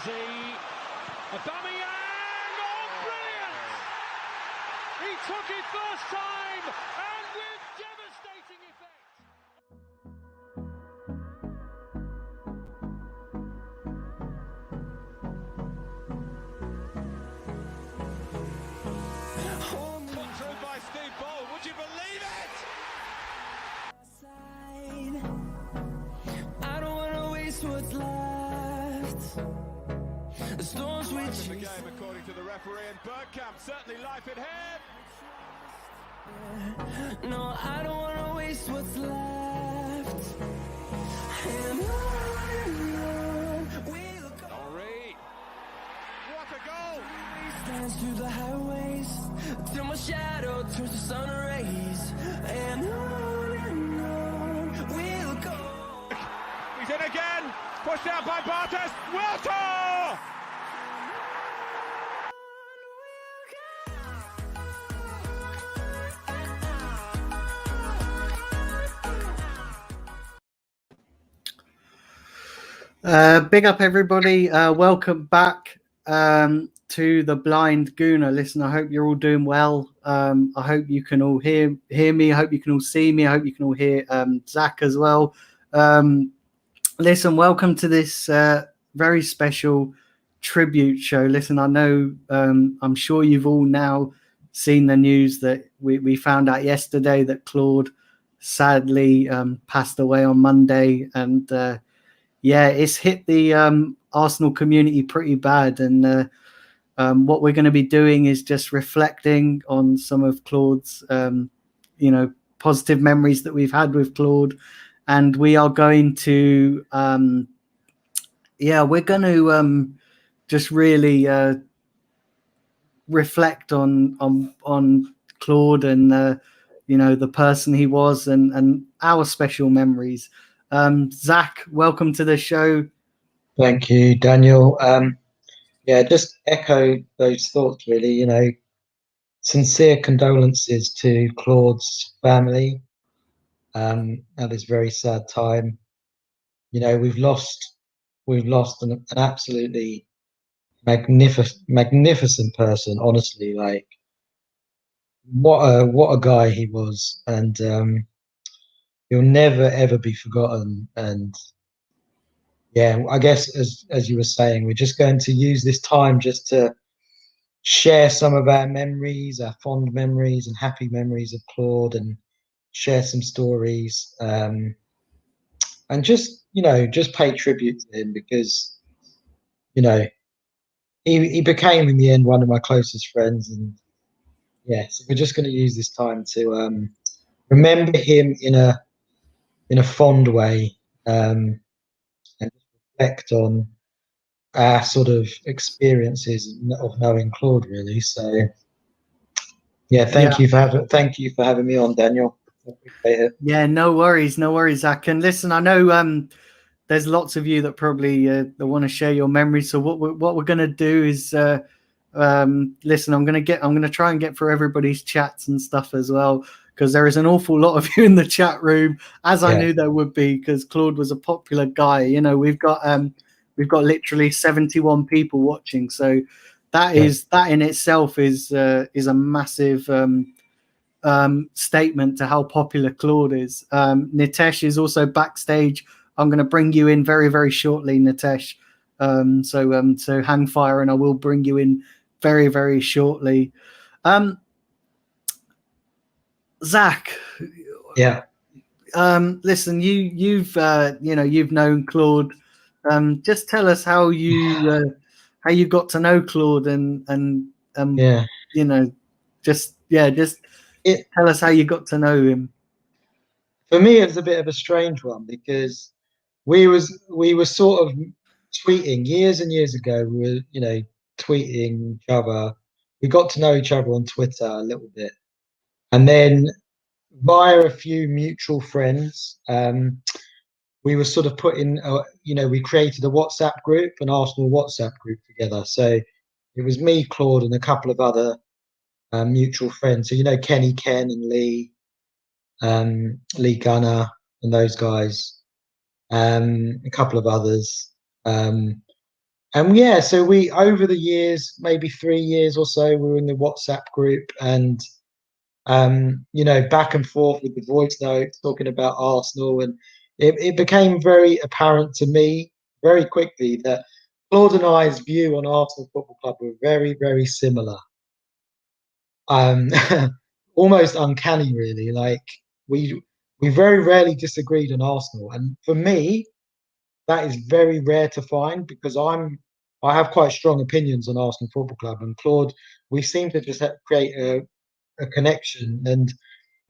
Aubameyang, oh brilliant! He took it first time and with devastating effect. Put through by Steve Bold, would you believe it? I don't want to waste what's left. The storms we chase. The game, according to the referee, and Bergkamp certainly life in hand. No, I don't want to waste what's left. And on we'll go. Henri, what a goal! Stands through the highways till my shadow turns to sun rays. And on we'll go. He's in again, pushed out by Bartes. Wiltor! Big up everybody, welcome back to the Blind Gooner. Listen, I hope you're all doing well. I hope you can all hear me. I hope you can all see me. I hope you can all hear Zach as well. Listen, welcome to this very special tribute show. Listen, I know I'm sure you've all now seen the news that we found out yesterday that Claude sadly passed away on Monday, and yeah, it's hit the Arsenal community pretty bad, and what we're going to be doing is just reflecting on some of Claude's, positive memories that we've had with Claude, and we are going to, we're going to just really reflect on Claude and the person he was, and our special memories. Zach, welcome to the show. Thank you, Daniel. Just echo those thoughts, really. Sincere condolences to Claude's family at this very sad time. We've lost an absolutely magnificent person. Honestly, like what a guy he was, and he'll never ever be forgotten. And yeah, I guess as you were saying, we're just going to use this time just to share some of our memories, our fond memories and happy memories of Claude, and share some stories, and just pay tribute to him, because he became in the end one of my closest friends. And yeah, so we're just going to use this time to remember him in a fond way, and reflect on our sort of experiences of knowing Claude, really. So yeah, thank you for having me on, Daniel. Yeah, no worries, Zach. And listen, I know there's lots of you that probably want to share your memories. So what we're going to do is listen, I'm going to try and get through everybody's chats and stuff as well, because there is an awful lot of you in the chat room, as I knew there would be, because Claude was a popular guy. We've got literally 71 people watching, so that in itself is a massive statement to how popular Claude is. Nitesh is also backstage. I'm going to bring you in very, very shortly, Nitesh. So hang fire, and I will bring you in very, very shortly. Zach. Yeah. Listen, you've known Claude. Just tell us how you got to know Claude, and just tell us how you got to know him. For me, it was a bit of a strange one, because we were sort of tweeting years and years ago. We were tweeting each other. We got to know each other on Twitter a little bit, and then via a few mutual friends, we were sort of we created a WhatsApp group, an Arsenal WhatsApp group together. So it was me, Claude, and a couple of other mutual friends. So Kenny, Ken, and Lee Gunner, and those guys, a couple of others. And yeah, so we over the years, maybe 3 years or so, we were in the WhatsApp group, and back and forth with the voice notes talking about Arsenal, and it became very apparent to me very quickly that Claude and I's view on Arsenal Football Club were very, very similar. Um, Almost uncanny, really. Like we we very rarely disagreed on Arsenal, and for me, that is very rare to find because I have quite strong opinions on Arsenal Football Club, and Claude, we seem to just create a connection. And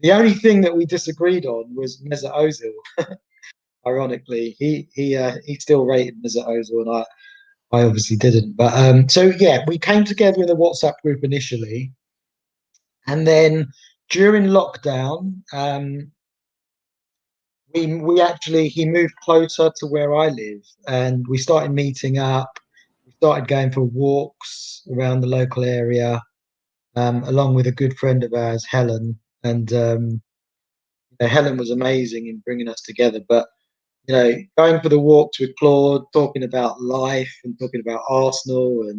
the only thing that we disagreed on was Mesut Ozil. Ironically, he still rated Mesut Ozil, and I obviously didn't. But so yeah, we came together in a WhatsApp group initially, and then during lockdown, we actually he moved closer to where I live, and we started meeting up. We started going for walks around the local area, along with a good friend of ours, Helen. And Helen was amazing in bringing us together. But going for the walks with Claude, talking about life and talking about Arsenal,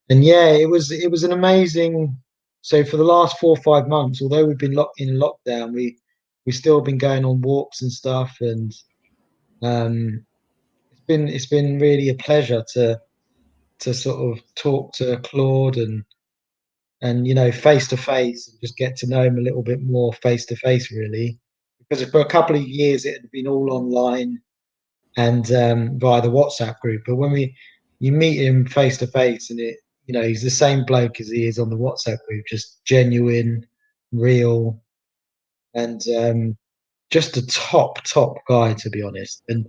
and yeah, it was an amazing. So for the last 4 or 5 months, although we've been locked in lockdown, we still been going on walks and stuff, and um, it's been really a pleasure to sort of talk to Claude and face to face, and just get to know him a little bit more face to face, really, because for a couple of years it had been all online and via the WhatsApp group. But when you meet him face to face, and he's the same bloke as he is on the WhatsApp group, just genuine, real, and just a top guy, to be honest. And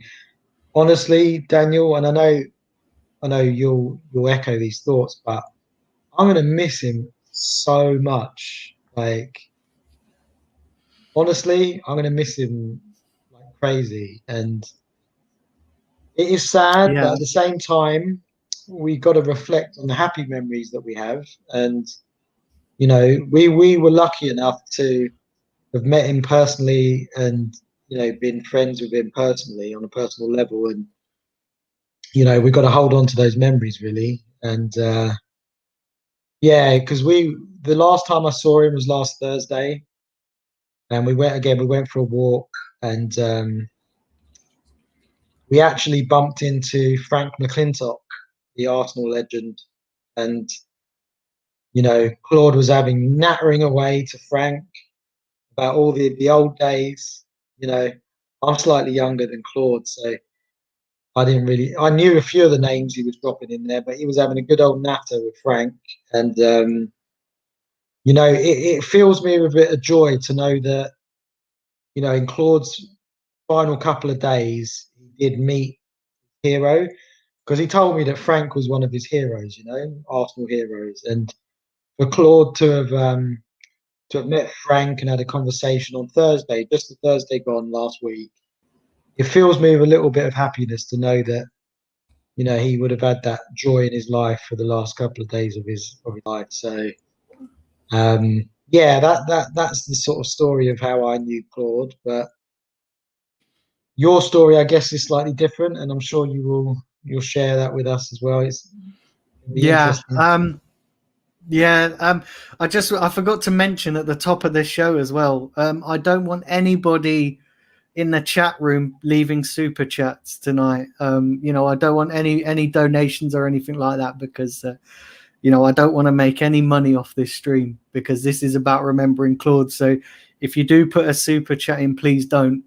honestly, Daniel, and I know you'll echo these thoughts, but I'm gonna miss him so much. Like honestly, I'm gonna miss him like crazy, and it is sad, but Yeah, at the same time, we got to reflect on the happy memories that we have. And we were lucky enough to have met him personally, and been friends with him personally on a personal level. And we got to hold on to those memories, really. And yeah, because the last time I saw him was last Thursday, and we went again. We went for a walk, and we actually bumped into Frank McClintock, the Arsenal legend, and Claude was having nattering away to Frank about all the old days. I'm slightly younger than Claude, so I knew a few of the names he was dropping in there, but he was having a good old natter with Frank. And it fills me with a bit of joy to know that in Claude's final couple of days he did meet hero, because he told me that Frank was one of his heroes, Arsenal heroes. And for Claude to have met Frank and had a conversation on Thursday, just the Thursday gone last week, it fills me with a little bit of happiness to know that he would have had that joy in his life for the last couple of days of his life. So yeah, that's the sort of story of how I knew Claude. But your story, I guess, is slightly different, and I'm sure you'll share that with us as well. It'll be yeah, interesting. yeah. I forgot to mention at the top of this show as well. I don't want anybody in the chat room leaving super chats tonight. I don't want any donations or anything like that, because I don't want to make any money off this stream, because this is about remembering Claude. So if you do put a super chat in, please don't.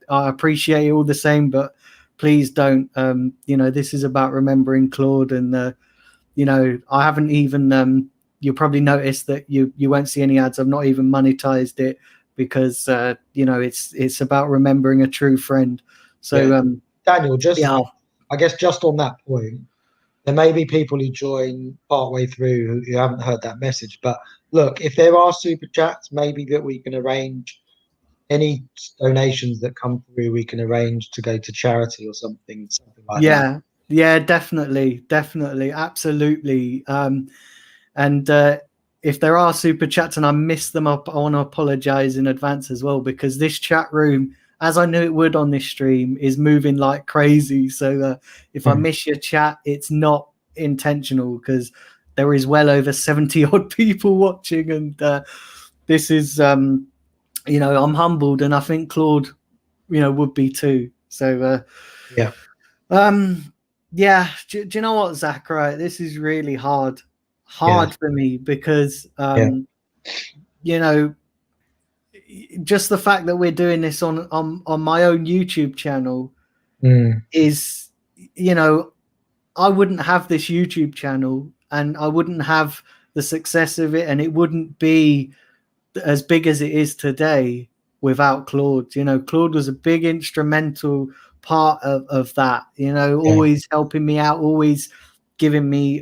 I appreciate it all the same, but please don't. This is about remembering Claude. And I haven't even you'll probably notice that you won't see any ads. I've not even monetized it, because it's about remembering a true friend. So Yeah. Daniel, yeah, I guess just on that point, there may be people who join partway through who haven't heard that message. But look, if there are super chats, maybe that we can arrange any donations that come through, we can arrange to go to charity or something like that. yeah, definitely, absolutely. And if there are super chats and I miss them up, I want to apologize in advance as well, because this chat room, as I knew it would on this stream, is moving like crazy. So if I miss your chat, it's not intentional, because there is well over 70 odd people watching, and this is I'm humbled, and I think Claude would be too. So yeah, do you know what, Zach, right? This is really hard for me, because just the fact that we're doing this on my own YouTube channel is, I wouldn't have this YouTube channel, and I wouldn't have the success of it, and it wouldn't be as big as it is today without Claude. Claude was a big instrumental part of that, always helping me out, always giving me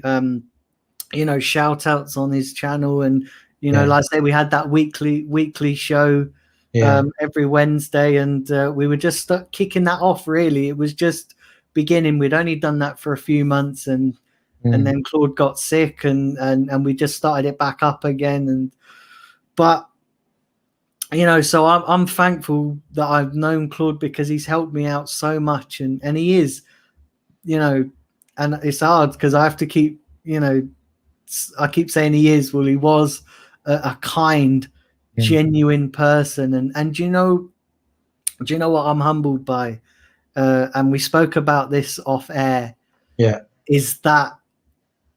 shout outs on his channel. And like I say, we had that weekly show every Wednesday, and we were just kicking that off. Really, it was just beginning. We'd only done that for a few months, and then Claude got sick, and we just started it back up again. But so I'm thankful that I've known Claude, because he's helped me out so much, and he is, and it's hard because I have to keep, I keep saying he is. Well, he was a kind, genuine person, and do you know what I'm humbled by? And we spoke about this off air. Is that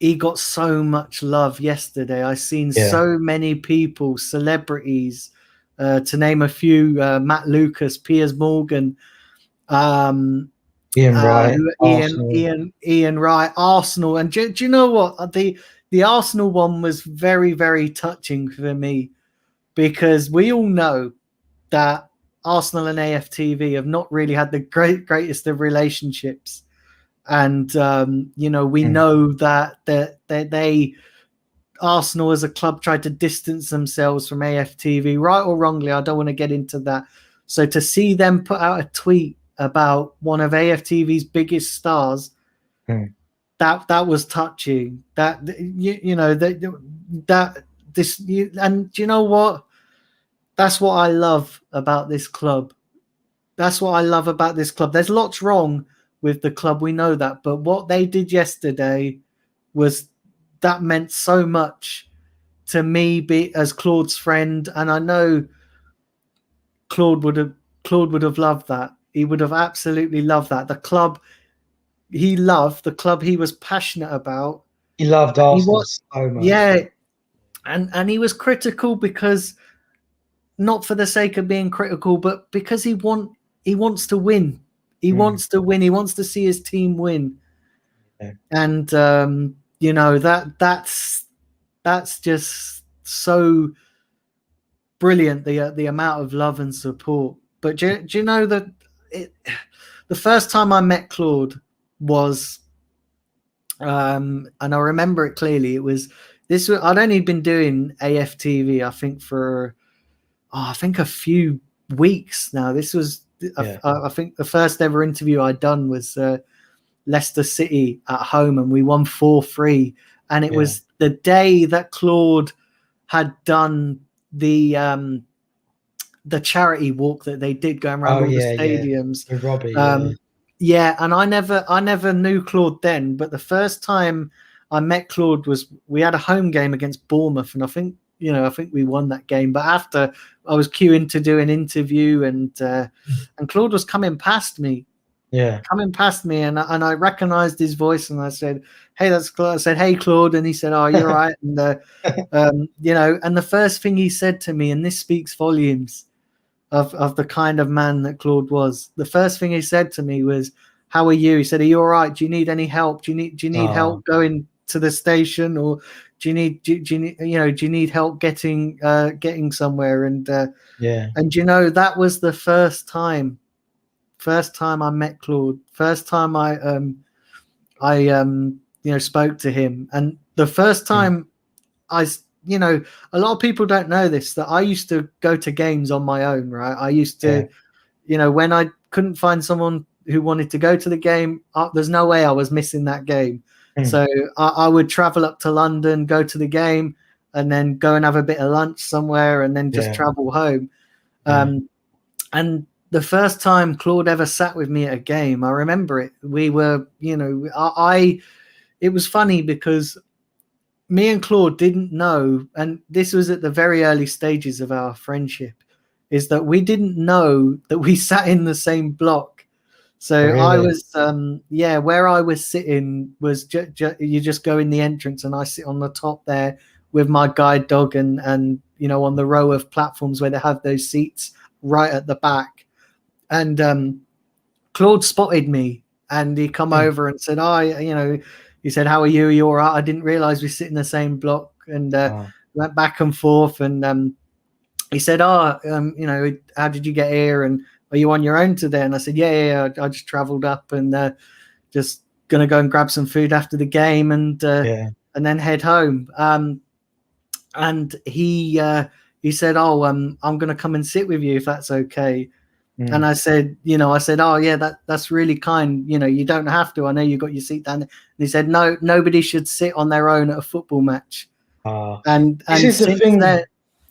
he got so much love yesterday. I seen so many people, celebrities, to name a few, Matt Lucas, Piers Morgan, Ian Wright, Ian Wright, Arsenal. And do you know what? The Arsenal one was very, very touching for me, because we all know that Arsenal and AFTV have not really had the greatest of relationships. And, we know that they Arsenal as a club tried to distance themselves from AFTV, right or wrongly. I don't want to get into that. So to see them put out a tweet about one of AFTV's biggest stars, that was touching. And do you know what? That's what I love about this club. There's lots wrong with the club, we know that, but what they did yesterday that meant so much to me, as Claude's friend. And I know Claude would have loved that. He would have absolutely loved that. The club he loved, the club he was passionate about. He loved Arsenal so much. Yeah, and he was critical, because not for the sake of being critical, but because he wants to win. He wants to win. He wants to see his team win. And that's just so brilliant, the amount of love and support. But do you know that the first time I met Claude was, and I remember it clearly, I'd only been doing AFTV, I think, for a few weeks now. This was I think the first ever interview I'd done was Leicester City at home, and we won 4-3. And it was the day that Claude had done the charity walk that they did, going around all the stadiums. With Robbie, and I never knew Claude then, but the first time I met Claude was, we had a home game against Bournemouth, and I think we won that game. But after, I was queuing to do an interview, and Claude was coming past me. And I recognized his voice, and I said, "Hey, that's Claude." I said, "Hey, Claude," and he said, "Oh, you're right." And and the first thing he said to me, and this speaks volumes of the kind of man that Claude was. The first thing he said to me was, "How are you?" He said, "Are you all right? Do you need any help? Do you need help going to the station, or do you need help getting somewhere?" And that was the first time I met Claude, first time I spoke to him. And the first time a lot of people don't know this, that I used to go to games on my own, right? I used to, when I couldn't find someone who wanted to go to the game, there's no way I was missing that game. So I would travel up to London, go to the game, and then go and have a bit of lunch somewhere, and then just travel home. And the first time Claude ever sat with me at a game, I remember it. We were, it was funny because me and Claude didn't know, and this was at the very early stages of our friendship, is that we didn't know that we sat in the same block. So Oh, I really? was, where I was sitting was you just go in the entrance, and I sit on the top there with my guide dog, and on the row of platforms where they have those seats right at the back. And Claude spotted me, and he come over and said, he said, "How are you? Are you all right? I didn't realize we sit in the same block." And Wow. went back and forth, and he said, how did you get here? And are you on your own today? And I said, yeah, I just traveled up, and just gonna go and grab some food after the game, and then head home. And he said, I'm gonna come and sit with you if that's okay. And I said, oh yeah, that's really kind. You don't have to. I know you got your seat down there. And he said, no, nobody should sit on their own at a football match. And This is the since thing. then,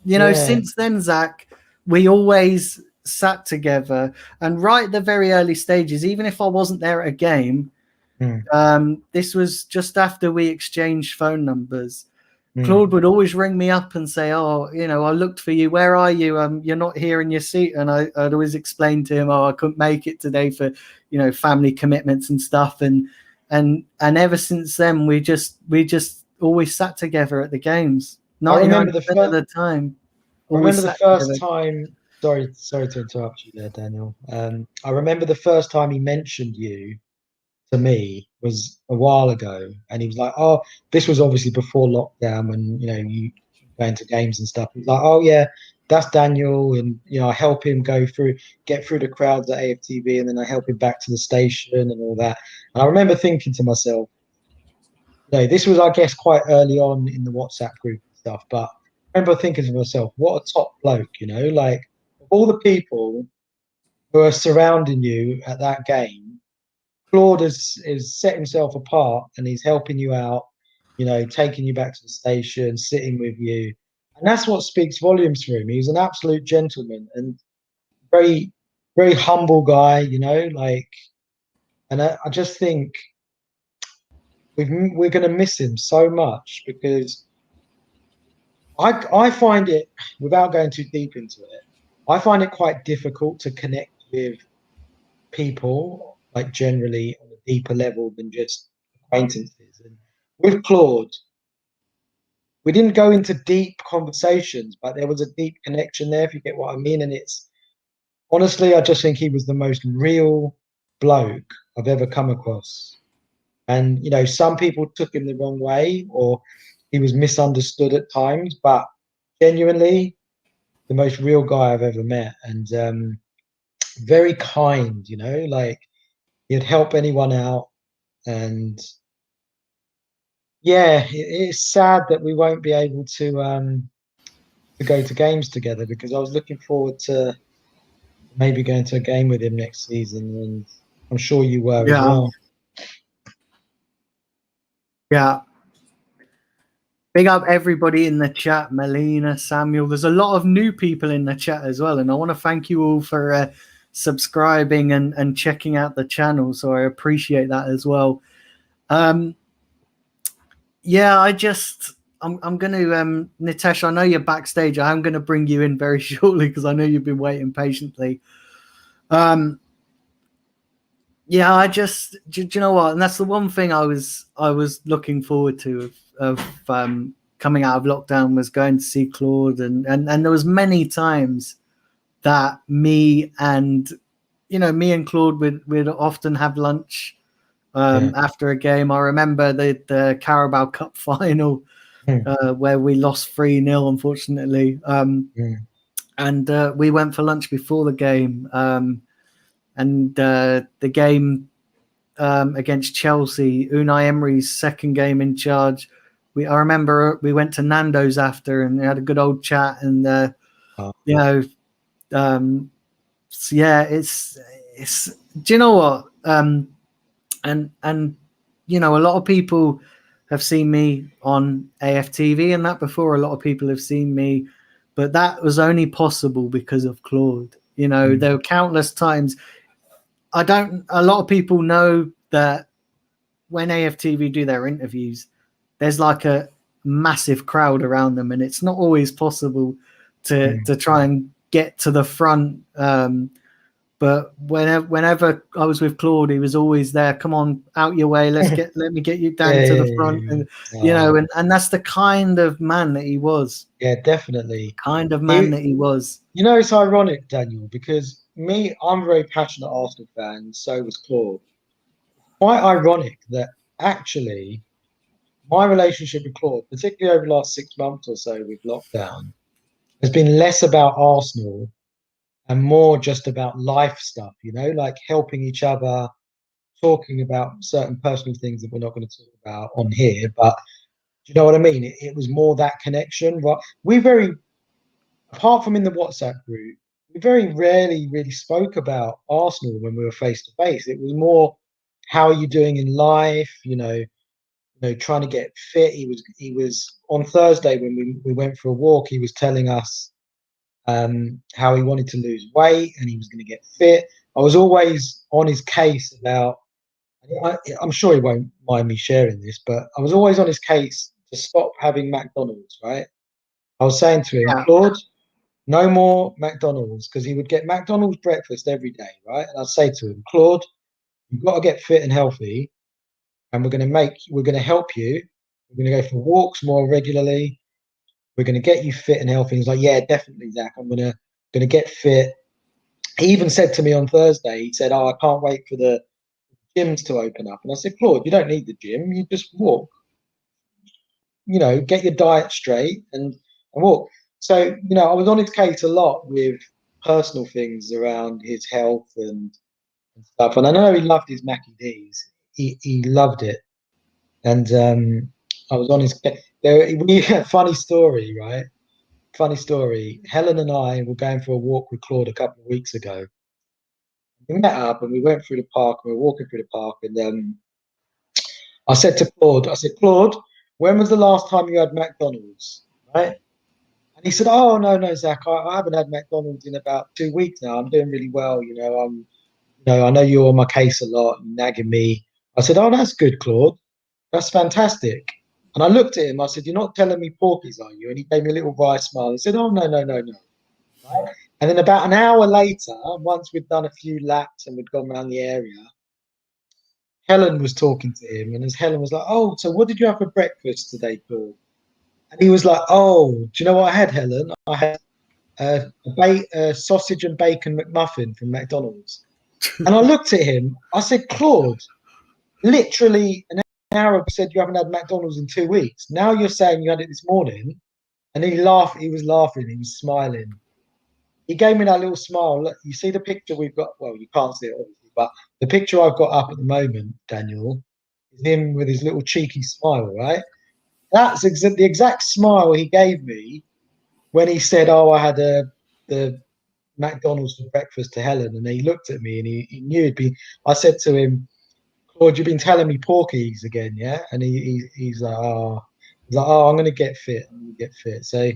Yeah. since then, Zach, we always sat together. And right at the very early stages, even if I wasn't there at a game, this was just after we exchanged phone numbers. Claude would always ring me up and say, I looked for you. Where are you? You're not here in your seat. And I'd always explain to him, I couldn't make it today for, family commitments and stuff. And ever since then, we just always sat together at the games. 99% of the time. I remember the first time. Sorry to interrupt you there, Daniel. I remember the first time he mentioned you to me was a while ago, and he was like, "Oh, this was obviously before lockdown when you going to games and stuff." He was like, "Oh yeah, that's Daniel," and I help him get through the crowds at AFTV, and then I help him back to the station and all that. And I remember thinking to myself, this was, I guess, quite early on in the WhatsApp group and stuff, but I remember thinking to myself, what a top bloke, like of all the people who are surrounding you at that game, Claude is set himself apart, and he's helping you out, taking you back to the station, sitting with you. And that's what speaks volumes for him. He's an absolute gentleman and very, very humble guy, and I just think we're going to miss him so much, because I find it, without going too deep into it, I find it quite difficult to connect with people, like generally on a deeper level than just acquaintances. And with Claude, we didn't go into deep conversations, but there was a deep connection there, if you get what I mean. And it's honestly, I just think he was the most real bloke I've ever come across. And some people took him the wrong way, or he was misunderstood at times, but genuinely the most real guy I've ever met. And very kind, like he'd help anyone out. And yeah, it's sad that we won't be able to go to games together, because I was looking forward to maybe going to a game with him next season, and I'm sure you were as well. Yeah. Big up everybody in the chat, Melina, Samuel. There's a lot of new people in the chat as well, and I want to thank you all for subscribing and checking out the channel. So I appreciate that as well. I'm going to, Nitesh, I know you're backstage. I'm going to bring you in very shortly because I know you've been waiting patiently. Do you know what? And that's the one thing I was looking forward to of coming out of lockdown, was going to see Claude, and there was many times that me and Claude would often have lunch after a game. I remember the Carabao Cup final where we lost 3-0, unfortunately. And we went for lunch before the game. And the game against Chelsea, Unai Emery's second game in charge, I remember we went to Nando's after and had a good old chat. And it's do you know what? And a lot of people have seen me on AFTV and that before. A lot of people have seen me, but that was only possible because of Claude. You know, there were countless times. A lot of people know that when AFTV do their interviews, there's like a massive crowd around them, and it's not always possible to try and get to the front. But whenever I was with Claude, he was always there. Come on, out your way. Let me get you down to the front. And you know, and that's the kind of man that he was. Yeah, definitely. Kind of man that he was. You know, it's ironic, Daniel, because I'm a very passionate Arsenal fan, so was Claude. Quite ironic that actually my relationship with Claude, particularly over the last 6 months or so with lockdown, has been less about Arsenal and more just about life stuff, you know, like helping each other, talking about certain personal things that we're not going to talk about on here. But do you know what I mean? It was more that connection. Right? Apart from in the WhatsApp group, we very rarely really spoke about Arsenal when we were face to face. It was more, how are you doing in life? Trying to get fit. He was on Thursday when we went for a walk. He was telling us how he wanted to lose weight and he was going to get fit. I was always on his case about. I'm sure he won't mind me sharing this, but I was always on his case to stop having McDonald's. Right? I was saying to him, Claude, no more McDonald's, because he would get McDonald's breakfast every day, right? And I'd say to him, Claude, you've got to get fit and healthy, and we're going to help you. We're going to go for walks more regularly. We're going to get you fit and healthy. He's like, yeah, definitely, Zach. I'm going to get fit. He even said to me on Thursday, he said, oh, I can't wait for the gyms to open up. And I said, Claude, you don't need the gym. You just walk. You know, get your diet straight and walk. So, I was on his case a lot with personal things around his health and stuff. And I know he loved his Mackie D's. He loved it. And I was on his case. Funny story, right? Funny story. Helen and I were going for a walk with Claude a couple of weeks ago. We met up and we went through the park. We were walking through the park. And I said to Claude, Claude, when was the last time you had McDonald's? Right? And he said, oh, no, Zach, I haven't had McDonald's in about 2 weeks now. I'm doing really well. I know you're on my case a lot, nagging me. I said, oh, that's good, Claude. That's fantastic. And I looked at him. I said, you're not telling me porkies, are you? And he gave me a little wry smile. He said, oh, no. Right? And then about an hour later, once we'd done a few laps and we'd gone around the area, Helen was talking to him. And as Helen was like, oh, so what did you have for breakfast today, Claude? And he was like, oh, do you know what I had, Helen? I had a sausage and bacon McMuffin from McDonald's. And I looked at him. I said, Claude, literally an hour ago said you haven't had McDonald's in 2 weeks. Now you're saying you had it this morning. And he laughed. He was laughing. He was smiling. He gave me that little smile. Look, you see the picture we've got? Well, you can't see it, obviously, but the picture I've got up at the moment, Daniel, is him with his little cheeky smile, right? That's the exact smile he gave me when he said, oh, I had the McDonald's for breakfast to Helen. And he looked at me and he knew it'd be. I said to him, Claude, you've been telling me porkies again, yeah? And he's like, oh, I'm going to get fit. I'm going to get fit. So,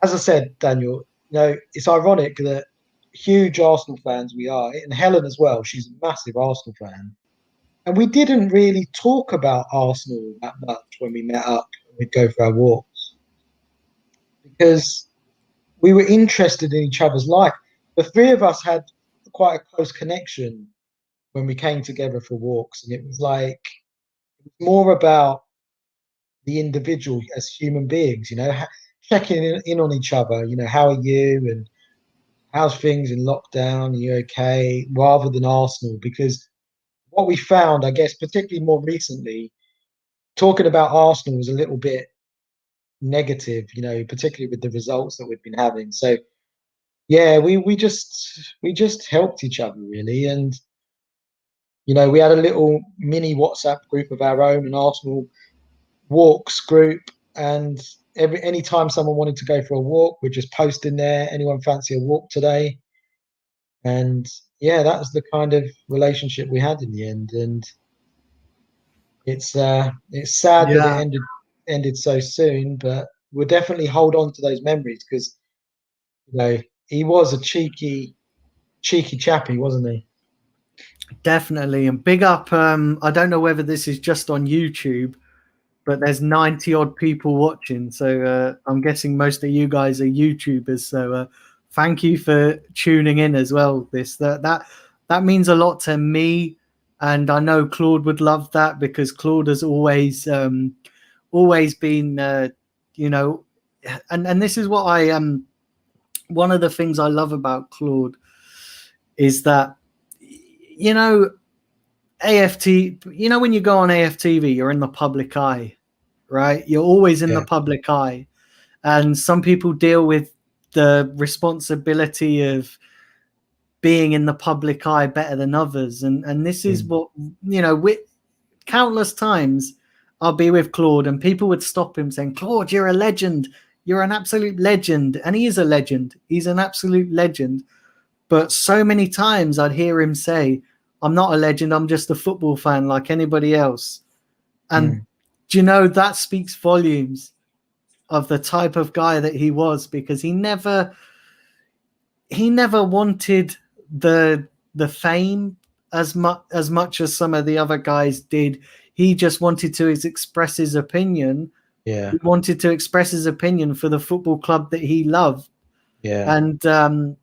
as I said, Daniel, it's ironic that huge Arsenal fans we are, and Helen as well. She's a massive Arsenal fan. And we didn't really talk about Arsenal that much when we met up and we'd go for our walks, because we were interested in each other's life. The three of us had quite a close connection when we came together for walks. And it was more about the individual as human beings, checking in on each other, how are you and how's things in lockdown? Are you okay? Rather than Arsenal, because what we found, I guess, particularly more recently, talking about Arsenal was a little bit negative, particularly with the results that we've been having. So yeah, we just helped each other really. And we had a little mini WhatsApp group of our own, an Arsenal walks group, and anytime someone wanted to go for a walk, we'd just post in there, anyone fancy a walk today? And yeah, that was the kind of relationship we had in the end. And it's sad that it ended so soon, but we'll definitely hold on to those memories, because he was a cheeky cheeky chappy, wasn't he? Definitely. And big up. I don't know whether this is just on YouTube, but there's 90 odd people watching. So I'm guessing most of you guys are YouTubers. So thank you for tuning in as well. That means a lot to me. And I know Claude would love that, because Claude has always been, you know, and this is what I one of the things I love about Claude is that, you know, when you go on AFTV, you're in the public eye, right? You're always in the public eye. And some people deal with the responsibility of being in the public eye better than others. And this is what, you know, countless times I'll be with Claude and people would stop him saying, Claude, you're a legend. You're an absolute legend. And he is a legend. He's an absolute legend. But so many times I'd hear him say, I'm not a legend. I'm just a football fan like anybody else. And do you know, that speaks volumes of the type of guy that he was, because he never wanted the fame as much as some of the other guys did. He just wanted to express his opinion. Yeah. He wanted to express his opinion for the football club that he loved. Yeah. And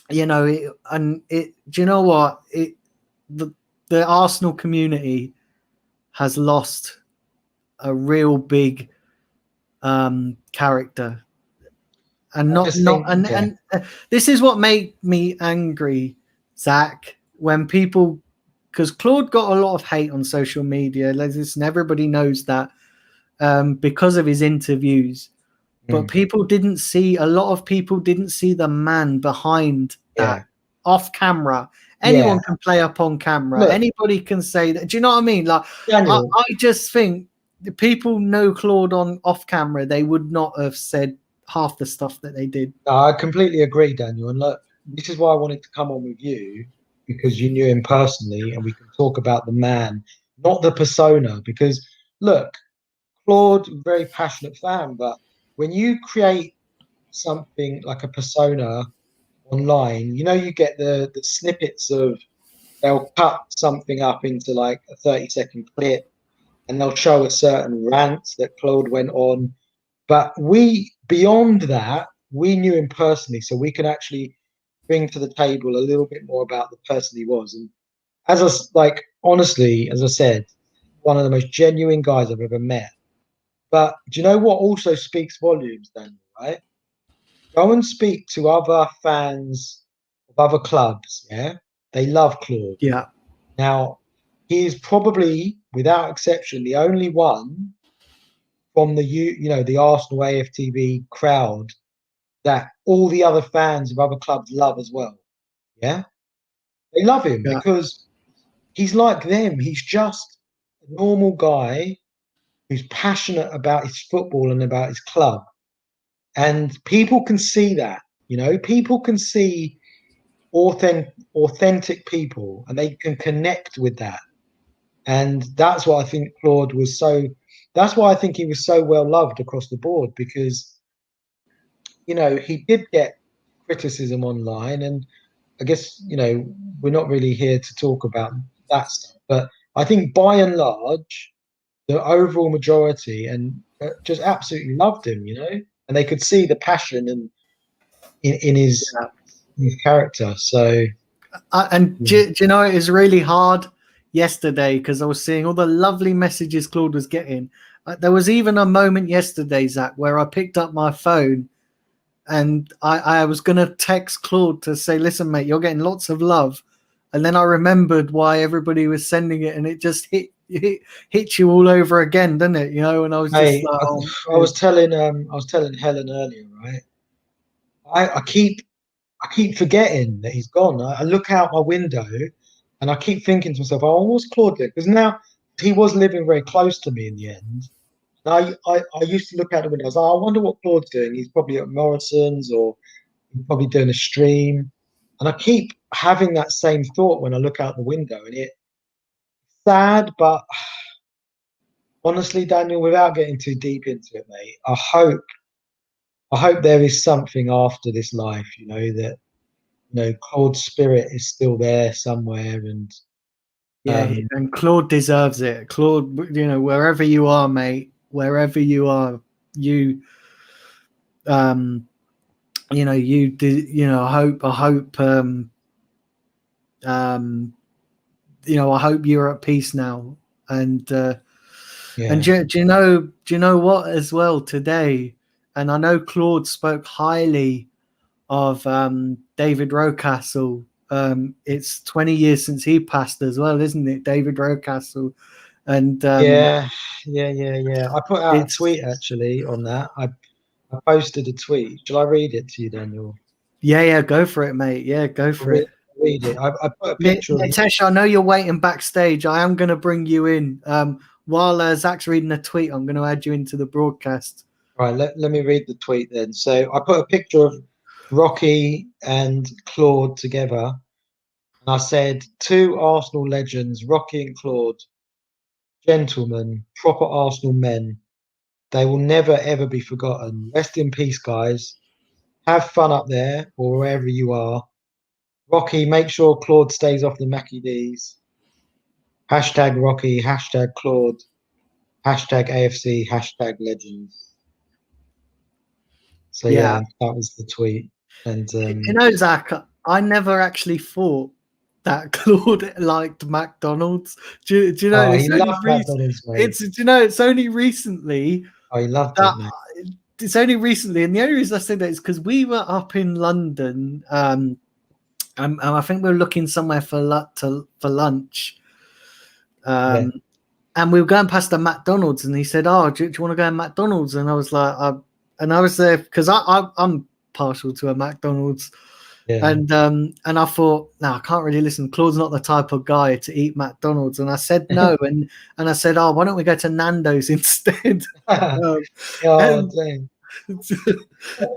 you know, do you know what? The Arsenal community has lost a real big character, and this is what made me angry, Zach, when people, because Claude got a lot of hate on social media. Listen, everybody knows that, because of his interviews. But a lot of people didn't see the man behind that off camera. Anyone can play up on camera. Look, anybody can say that. Do you know what I mean? Like, I just think the people know Claude on off camera. They would not have said half the stuff that they did. I completely agree, Daniel. And look, this is why I wanted to come on with you, because you knew him personally and we can talk about the man, not the persona. Because look, Claude, very passionate fan, but when you create something like a persona online, you know, you get the snippets of, they'll cut something up into like a 30-second clip and they'll show a certain rant that Claude went on. But beyond that, we knew him personally, so we can actually bring to the table a little bit more about the person he was. And honestly, as I said, one of the most genuine guys I've ever met. But do you know what also speaks volumes, Daniel, right? Go and speak to other fans of other clubs, yeah? They love Claude. Yeah. Now, he is probably, without exception, the only one from the Arsenal AFTV crowd that all the other fans of other clubs love as well. Yeah? They love him because he's like them. He's just a normal guy who's passionate about his football and about his club. And people can see that, you know, people can see authentic people and they can connect with that. And that's why I think Claude was that's why I think he was so well loved across the board, because, you know, he did get criticism online. And I guess, you know, we're not really here to talk about that stuff. But I think by and large, the overall majority and just absolutely loved him, you know, and they could see the passion and in his character. So, do you know, it was really hard yesterday because I was seeing all the lovely messages Claude was getting. There was even a moment yesterday, Zach, where I picked up my phone and I was going to text Claude to say, listen, mate, you're getting lots of love. And then I remembered why everybody was sending it, and it just hit you all over again, didn't it? You know, and I was just I was telling Helen earlier, right? I keep forgetting that he's gone. I look out my window and I keep thinking to myself, oh, what's Claude doing? Because now he was living very close to me in the end. And I used to look out the window. I was like, I wonder what Claude's doing. He's probably at Morrison's or he's probably doing a stream. And I keep having that same thought when I look out the window, and it's sad, but honestly, Daniel, without getting too deep into it, mate, I hope there is something after this life, you know, that Claude's spirit is still there somewhere, and and Claude deserves it. Claude, wherever you are, mate, wherever you are, you I hope you're at peace now. And do you know what as well today? And I know Claude spoke highly of David Rocastle. It's 20 years since he passed as well, isn't it, David Rocastle? And yeah. I put out a tweet actually on that. I posted a tweet. Shall I read it to you, Daniel? Yeah, go for it, mate. Yeah, go for it. Read it. I put a picture of Nitesh, I know you're waiting backstage. I am going to bring you in. While Zach's reading a tweet, I'm going to add you into the broadcast. Right, let me read the tweet then. So I put a picture of Rocky and Claude together. And I said, two Arsenal legends, Rocky and Claude, gentlemen, proper Arsenal men. They will never, ever be forgotten. Rest in peace, guys. Have fun up there or wherever you are. Rocky, make sure Claude stays off the Mackie D's. Hashtag Rocky, hashtag Claude, hashtag AFC, hashtag legends. So yeah, that was the tweet. And Zach, I never actually thought that Claude liked McDonald's. Do you know? He loved McDonald's, mate. It's only recently. Oh, he loved it, mate. It's only recently, and the only reason I say that is because we were up in London, and I think we were looking somewhere for lunch, and we were going past the McDonald's, and he said, "Oh, do you want to go to McDonald's?" And I was like, I was there because I'm partial to a McDonald's. Yeah. And I thought, no, I can't really listen. Claude's not the type of guy to eat McDonald's. And I said no. and I said, oh, why don't we go to Nando's instead? Dang.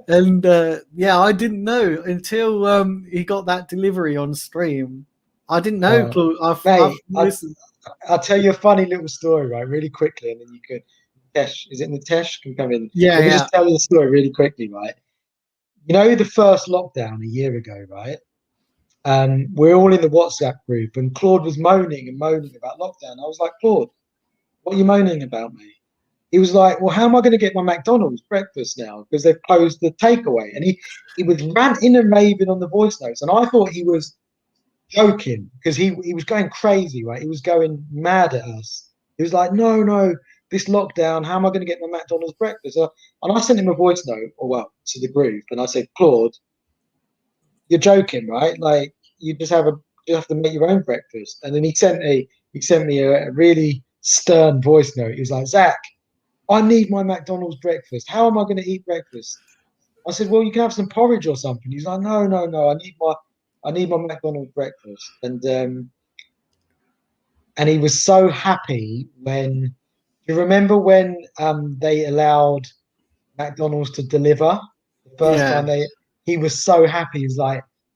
And I didn't know until he got that delivery on stream. I didn't know. Claude. I'll tell you a funny little story, right? Really quickly, and then you could. Nitesh, is it Nitesh? Can come in. Yeah, Let me just tell you the story really quickly, right? You know, the first lockdown a year ago, right? We're all in the WhatsApp group, and Claude was moaning about lockdown. I was like, Claude, what are you moaning about, mate? He was like, well, how am I going to get my McDonald's breakfast now? Because they've closed the takeaway. And he was ranting and raving on the voice notes. And I thought he was joking because he was going crazy, right? He was going mad at us. He was like, no, this lockdown, how am I going to get my McDonald's breakfast? And I sent him a voice note, to the group, and I said, Claude, you're joking, right? Like, you have to make your own breakfast. And then he sent me a really stern voice note. He was like, Zach, I need my McDonald's breakfast. How am I going to eat breakfast? I said, well, you can have some porridge or something. He's like, no, I need my McDonald's breakfast. And he was so happy when. Do you remember when they allowed McDonald's to deliver the first time he was so happy.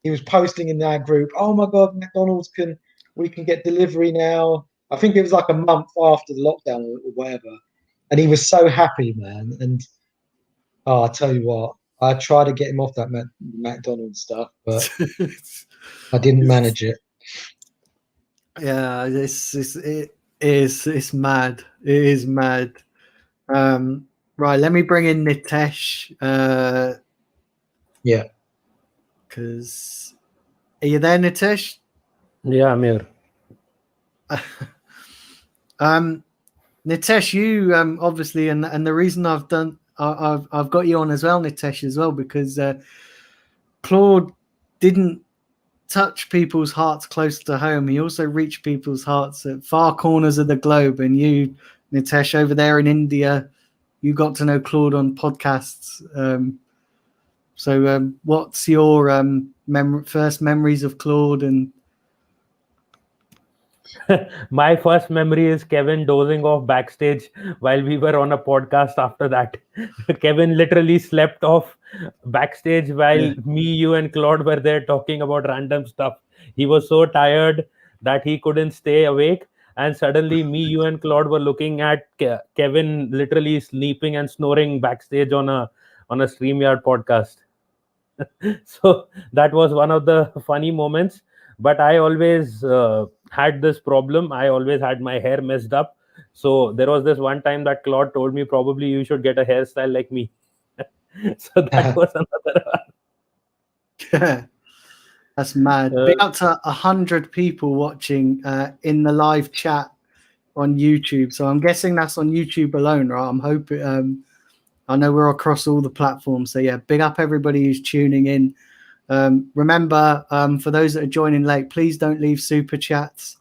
He was posting in that group, oh my God, McDonald's we can get delivery now. I think it was like a month after the lockdown or whatever. And he was so happy, man. And I tell you what, I tried to get him off that McDonald's stuff, but I didn't manage it. Yeah, it's mad. It is mad. Right, let me bring in Nitesh. Yeah. Because are you there, Nitesh? Yeah, I'm here. Nitesh, you obviously, and the reason I've got you on as well, Nitesh, as well, because Claude didn't touch people's hearts close to home. He also reached people's hearts at far corners of the globe. And you, Nitesh, over there in India, you got to know Claude on podcasts. So what's your first memories of Claude? And my first memory is Kevin dozing off backstage while we were on a podcast after that. Kevin literally slept off backstage while me, you, and Claude were there talking about random stuff. He was so tired that he couldn't stay awake. And suddenly me, you, and Claude were looking at Kevin literally sleeping and snoring backstage on a StreamYard podcast. So that was one of the funny moments. But I always had this problem. I always had my hair messed up. So there was this one time that Claude told me, probably you should get a hairstyle like me. So that was another one. That's mad. Big up to 100 people watching in the live chat on YouTube. So I'm guessing that's on YouTube alone, right? I'm hoping. I know we're across all the platforms. So yeah, big up everybody who's tuning in. Remember, for those that are joining late, please don't leave super chats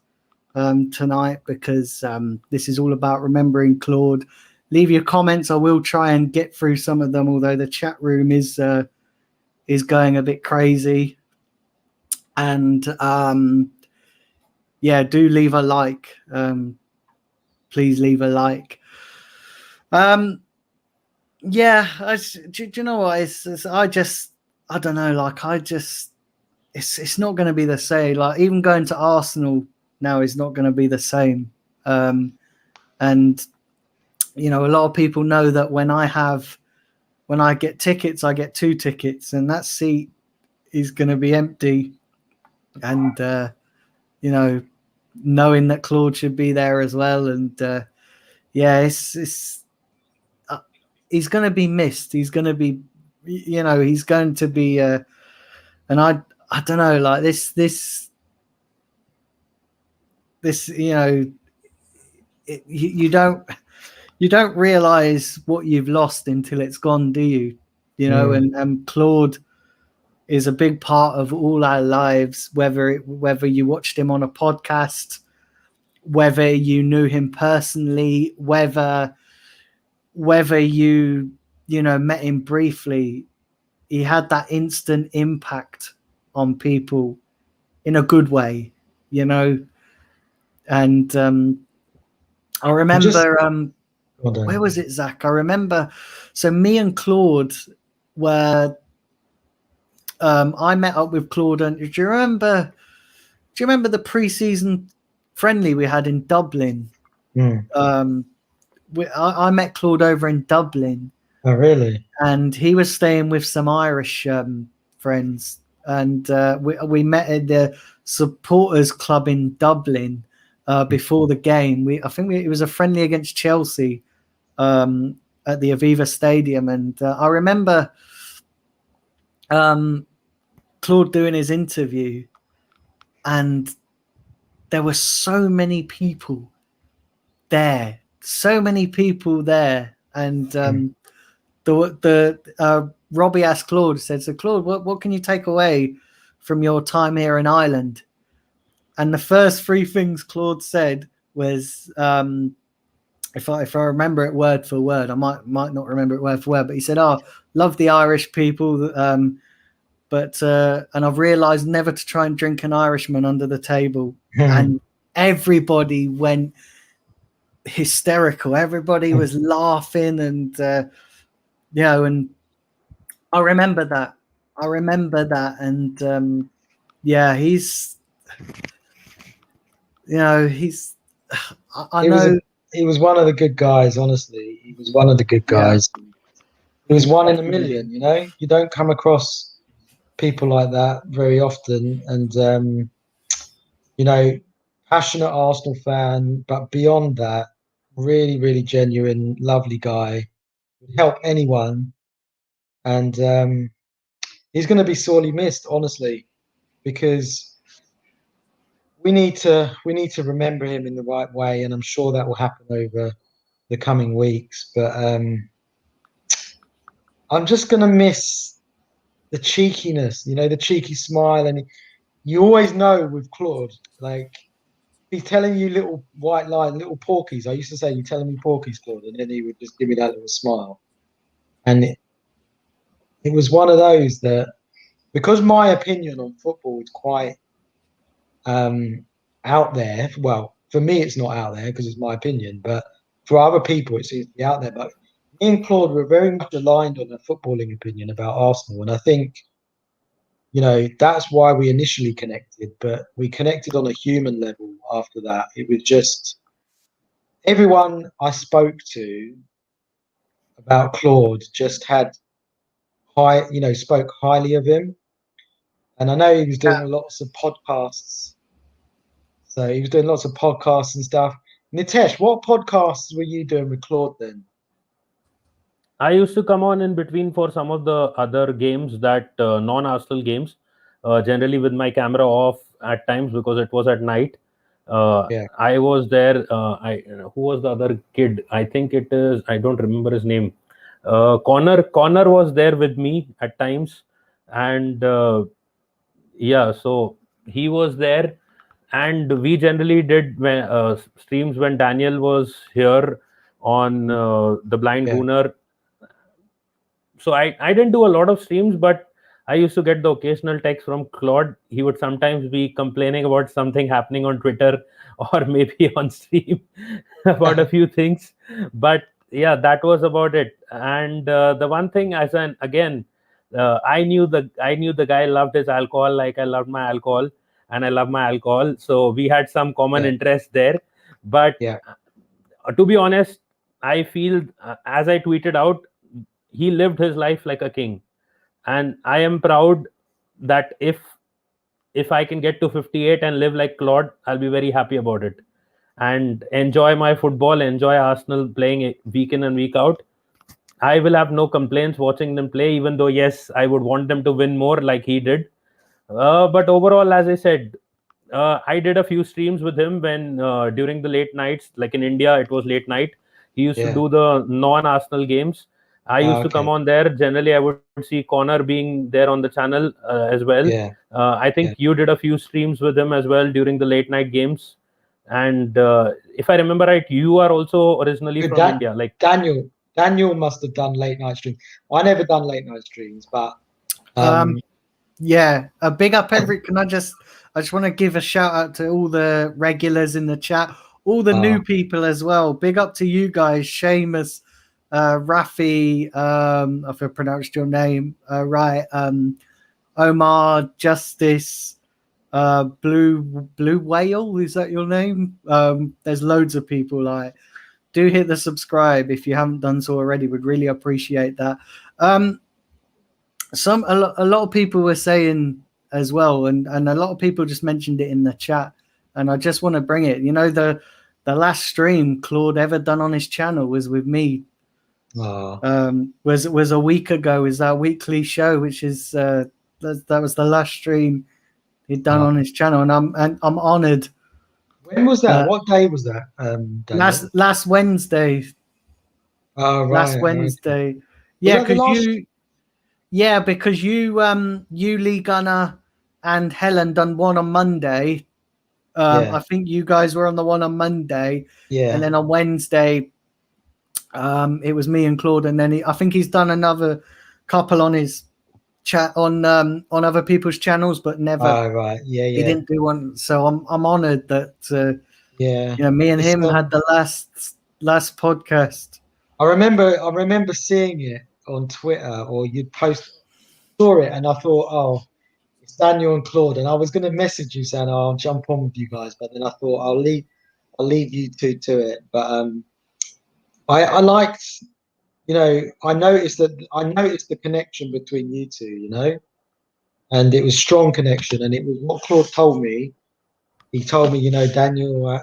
tonight, because this is all about remembering Claude. Leave your comments. I will try and get through some of them, although the chat room is going a bit crazy. And yeah, do leave a like. Please leave a like. Yeah, do you know what? I don't know. Like, it's not going to be the same. Like, even going to Arsenal now is not going to be the same. And you know, a lot of people know that when I get tickets, I get 2 tickets, and that seat is going to be empty. And you know, knowing that Claude should be there as well, and yeah, it's he's going to be missed. He's going to be, you know, he's going to be, and I don't know, like this, you know, you don't realize what you've lost until it's gone, do you? You know, and Claude is a big part of all our lives, whether you watched him on a podcast, whether you knew him personally, whether you know, met him briefly. He had that instant impact on people in a good way, you know. And I remember where was it, Zach? I remember, so me and Claude were I met up with Claude, and do you remember the pre-season friendly we had in Dublin? I met Claude over in Dublin. Oh, really? And he was staying with some Irish friends, and we met at the supporters club in Dublin before the game. I think it was a friendly against Chelsea at the Aviva Stadium, and I remember Claude doing his interview, and there were so many people there, and Robbie asked Claude, said, "So Claude, what can you take away from your time here in Ireland?" And the first 3 things Claude said was, if I remember it word for word, I might not remember it word for word, but he said, "Oh, love the Irish people, but and I've realised never to try and drink an Irishman under the table." And everybody went hysterical. Everybody was laughing, and you know, and I remember that, and yeah, he's, you know, he's. I know he was one of the good guys. Honestly, he was one of the good guys. Yeah. He was one in a million. You know, you don't come across people like that very often, and you know, passionate Arsenal fan, but beyond that, really, really genuine, lovely guy. Would help anyone, and he's going to be sorely missed, honestly, because we need to remember him in the right way, and I'm sure that will happen over the coming weeks. But I'm just going to miss the cheekiness, you know, the cheeky smile, and you always know with Claude, like, he's telling you little white lies, little porkies. I used to say, "You're telling me porkies, Claude," and then he would just give me that little smile. And it was one of those that, because my opinion on football is quite out there. Well, for me, it's not out there because it's my opinion, but for other people, it seems to be out there. But me and Claude were very much aligned on a footballing opinion about Arsenal, and I think, you know, that's why we initially connected, but we connected on a human level after that. It was just everyone I spoke to about Claude just had spoke highly of him. And I know he was doing lots of podcasts. So he was doing lots of podcasts and stuff. Nitesh, what podcasts were you doing with Claude then? I used to come on in between for some of the other games, that non-Arsenal games, generally with my camera off at times because it was at night. Yeah. I was there. Who was the other kid? I think it is. I don't remember his name. Connor was there with me at times, and yeah, so he was there, and we generally did streams when Daniel was here on the Blind Yeah. Gooner. So I didn't do a lot of streams, but I used to get the occasional text from Claude. He would sometimes be complaining about something happening on Twitter or maybe on stream about a few things. But yeah, that was about it. And the one thing, I knew the guy loved his alcohol like I loved my alcohol, and I love my alcohol. So we had some common interest there. But Yeah. To be honest, I feel, as I tweeted out, he lived his life like a king, and I am proud that if I can get to 58 and live like Claude, I'll be very happy about it and enjoy my football, enjoy Arsenal playing week in and week out. I will have no complaints watching them play, even though yes, I would want them to win more like he did. But overall, as I said, I did a few streams with him when during the late nights, like in India, it was late night. He used to do the non-Arsenal games. I used to come on there. Generally, I would see Connor being there on the channel as well. Yeah. I think you did a few streams with him as well during the late night games. And if I remember right, you are also originally from India. Like Daniel must have done late night streams. I never done late night streams, but yeah, a big up can I just want to give a shout out to all the regulars in the chat, all the new people as well. Big up to you guys, Seamus, Rafi, if I pronounced your name right, Omar, Justice, Blue Whale, is that your name? There's loads of people. Like, do hit the subscribe if you haven't done so already. Would really appreciate that. A lot of people were saying as well, and a lot of people just mentioned it in the chat, and I just want to bring it. You know, the last stream Claude ever done on his channel was with me. Was a week ago. Is our weekly show, which is that was the last stream he'd done on his channel, and I'm honored. When was that? What day was that? Daniel? Last Wednesday. Oh, right. Last Wednesday. Okay. Yeah, because you, Lee Gunner, and Helen done one on Monday. I think you guys were on the one on Monday. Yeah. And then on Wednesday, it was me and Claude, and then I think he's done another couple on his chat on other people's channels, but never. Oh, right. Yeah. He didn't do one, so I'm honored that. Me and him had the last podcast. I remember seeing it on Twitter, or you saw it, and I thought, oh, it's Daniel and Claude, and I was going to message you saying, oh, I'll jump on with you guys, but then I thought I'll leave you two to it. But I liked, I noticed the connection between you two, and it was strong connection, and it was what Claude told me. He told me, Daniel, I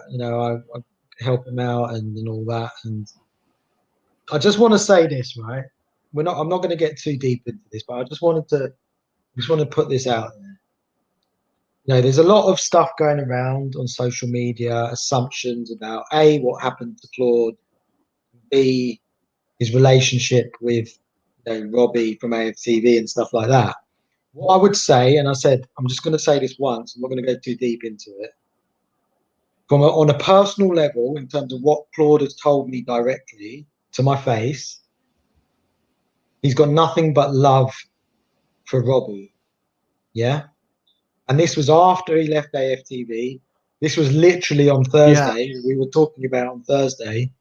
help him out and all that, and I just want to say this, right? I'm not going to get too deep into this, but I just want to put this out there. There's a lot of stuff going around on social media, assumptions about A, what happened to Claude, B, his relationship with Robbie from AFTV and stuff like that. What I would say, and I said, I'm just going to say this once, I'm not going to go too deep into it. On a personal level, in terms of what Claude has told me directly to my face, he's got nothing but love for Robbie. Yeah. And this was after he left AFTV. This was literally on Thursday. Yeah. We were talking about on Thursday.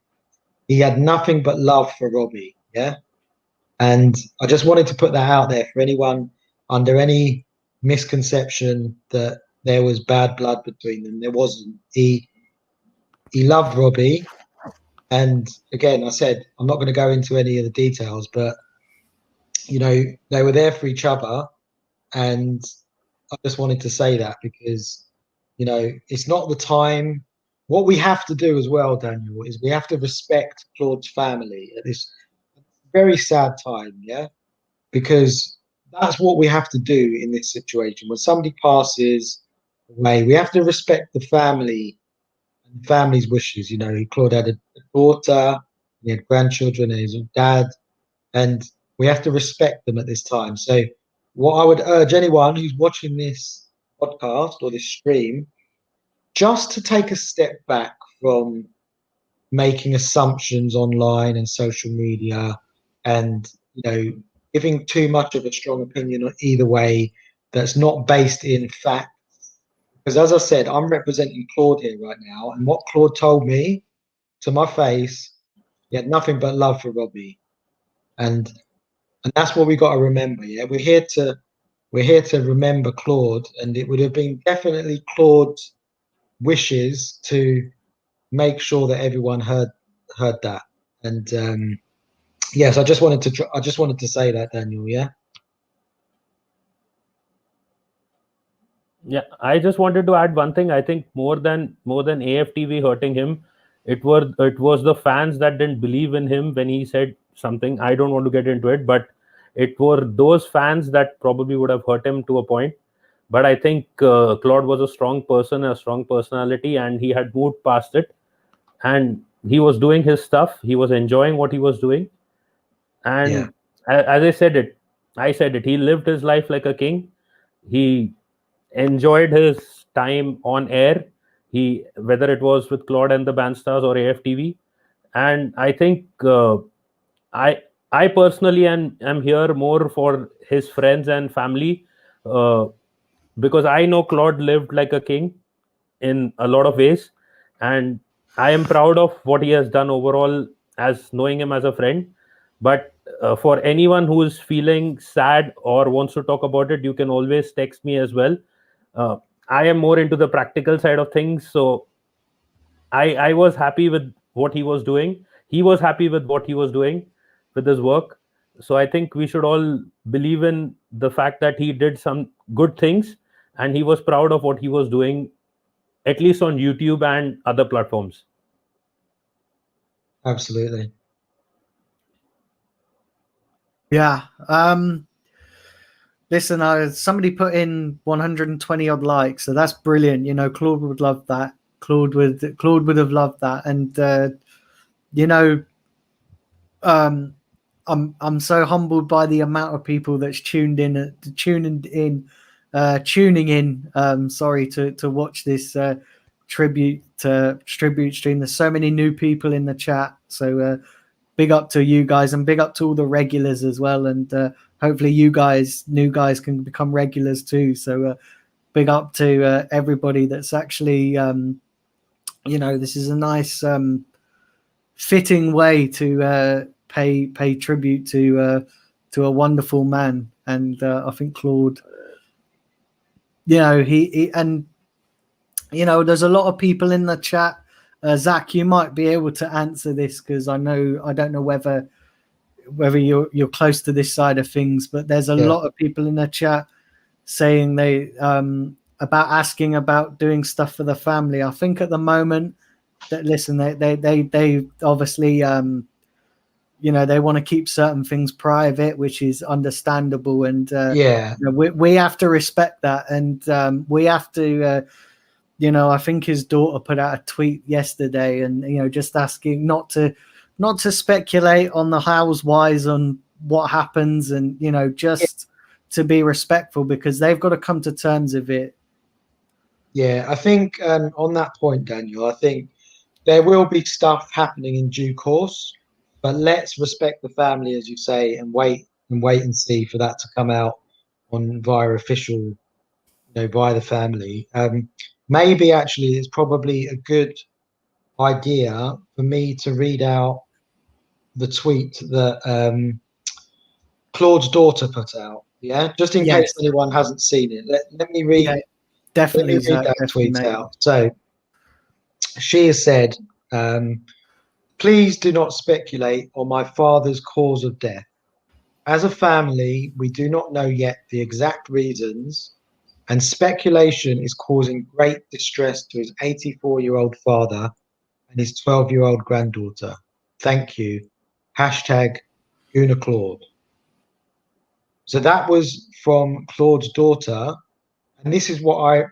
He had nothing but love for Robbie. Yeah. And I just wanted to put that out there for anyone under any misconception that there was bad blood between them. There wasn't. He loved Robbie. And again, I said, I'm not going to go into any of the details, but they were there for each other, and I just wanted to say that because it's not the time. What we have to do as well, Daniel, is we have to respect Claude's family at this very sad time, yeah, because that's what we have to do in this situation. When somebody passes away, we have to respect the family and the family's wishes. Claude had a daughter, he had grandchildren, and his dad, and we have to respect them at this time. So, what I would urge anyone who's watching this podcast or this stream, just to take a step back from making assumptions online and social media, and giving too much of a strong opinion on either way that's not based in fact. Because as I said, I'm representing Claude here right now, and what Claude told me to my face, he had nothing but love for Robbie, and that's what we got to remember. Yeah, we're here to remember Claude, and it would have been definitely Claude's wishes to make sure that everyone heard that. And yes, I just wanted to say that, Daniel. Yeah. Yeah, I just wanted to add one thing. I think more than AFTV hurting him, it was the fans that didn't believe in him when he said something. I don't want to get into it, but it were those fans that probably would have hurt him to a point. But I think Claude was a strong person, a strong personality, and he had moved past it. And he was doing his stuff. He was enjoying what he was doing. And as I said it. He lived his life like a king. He enjoyed his time on air. Whether it was with Claude and the Bandstars or AFTV, and I think I personally am here more for his friends and family, because I know Claude lived like a king in a lot of ways, and I am proud of what he has done overall as knowing him as a friend. But for anyone who is feeling sad or wants to talk about it, you can always text me as well. uh, I am more into the practical side of things, so I was happy with what he was doing. He was happy with what he was doing with his work. So I think we should all believe in the fact that he did some good things, and he was proud of what he was doing, at least on YouTube and other platforms. Absolutely. Yeah. Listen, somebody put in 120 odd likes, so that's brilliant. Claude would love that. Claude would have loved that, and I'm so humbled by the amount of people that's tuning in. Sorry, to watch this tribute stream. There's so many new people in the chat, so big up to you guys, and big up to all the regulars as well. And hopefully, new guys, can become regulars too. So big up to everybody that's actually, this is a nice fitting way to pay tribute to a wonderful man. And I think Claude, he and there's a lot of people in the chat. Zach, you might be able to answer this, because I don't know whether you're close to this side of things, but there's a lot of people in the chat saying they about asking about doing stuff for the family. I think at the moment that they obviously they want to keep certain things private, which is understandable, and we have to respect that, and we have to I think his daughter put out a tweet yesterday, and just asking not to speculate on the hows, whys, on what happens, and just to be respectful, because they've got to come to terms with it. Yeah, I think on that point, Daniel, I think there will be stuff happening in due course, but let's respect the family, as you say, and wait and see for that to come out via official, by the family. Maybe actually it's probably a good idea for me to read out the tweet that Claude's daughter put out. Yeah, just in case anyone hasn't seen it. Let me read. Yeah, definitely read that tweet out. So she has said, please do not speculate on my father's cause of death. as a family, we do not know yet the exact reasons, and speculation is causing great distress to his 84-year-old father and his 12-year-old granddaughter. Thank you. Hashtag Guna Claude. So that was from Claude's daughter. And this is what I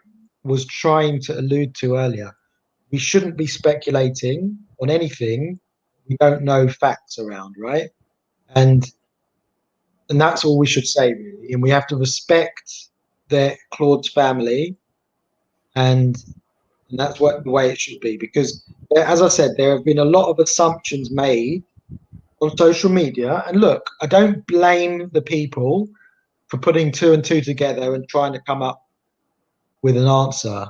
was trying to allude to earlier. We shouldn't be speculating on anything we don't know facts around, right? And that's all we should say, really. And we have to respect Claude's family, and that's the way it should be. Because, as I said, there have been a lot of assumptions made on social media. And look, I don't blame the people for putting two and two together and trying to come up with an answer.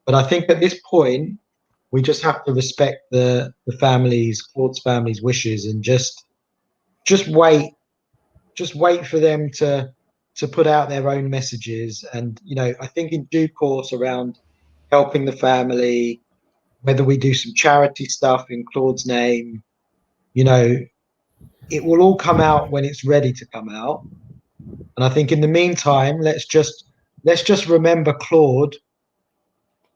But I think at this point, we just have to respect Claude's family's wishes, and just wait. Just wait for them to put out their own messages. And, I think in due course, around helping the family, whether we do some charity stuff in Claude's name, it will all come out when it's ready to come out. And I think in the meantime, let's just remember Claude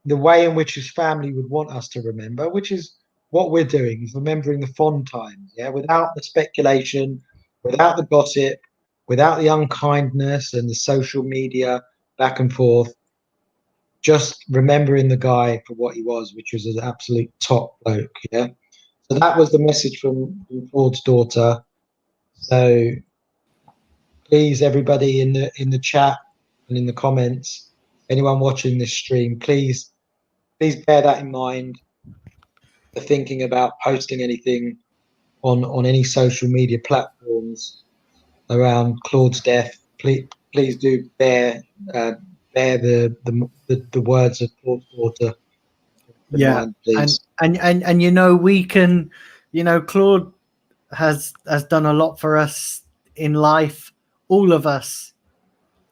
the way in which his family would want us to remember, which is what we're doing, is remembering the fond times, without the speculation, without the gossip, without the unkindness and the social media back and forth. Just remembering the guy for what he was, which was an absolute top bloke. So that was the message from Claude's daughter. So please, everybody in the chat and in the comments, anyone watching this stream, please bear that in mind for thinking about posting anything on any social media platforms around Claude's death. Please do bear the words of Claude's daughter in mind, please. And we can, Claude has done a lot for us in life, all of us,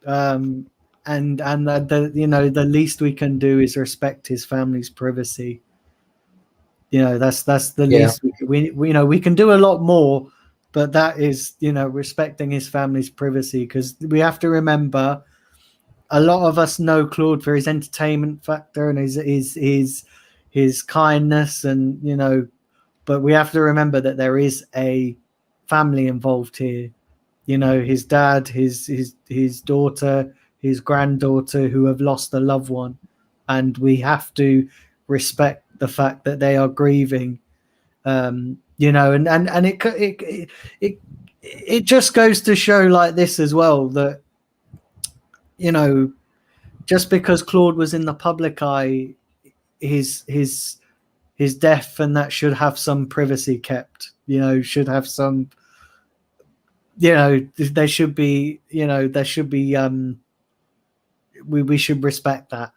and the least we can do is respect his family's privacy. That's the least we can do a lot more, but that is respecting his family's privacy, because we have to remember a lot of us know Claude for his entertainment factor and his kindness, and but we have to remember that there is a family involved here. His dad, his daughter, his granddaughter, who have lost a loved one, and we have to respect the fact that they are grieving. And it just goes to show like this as well, that just because Claude was in the public eye, his death and that should have some privacy kept. Should have some. There should be. There should be. We should respect that.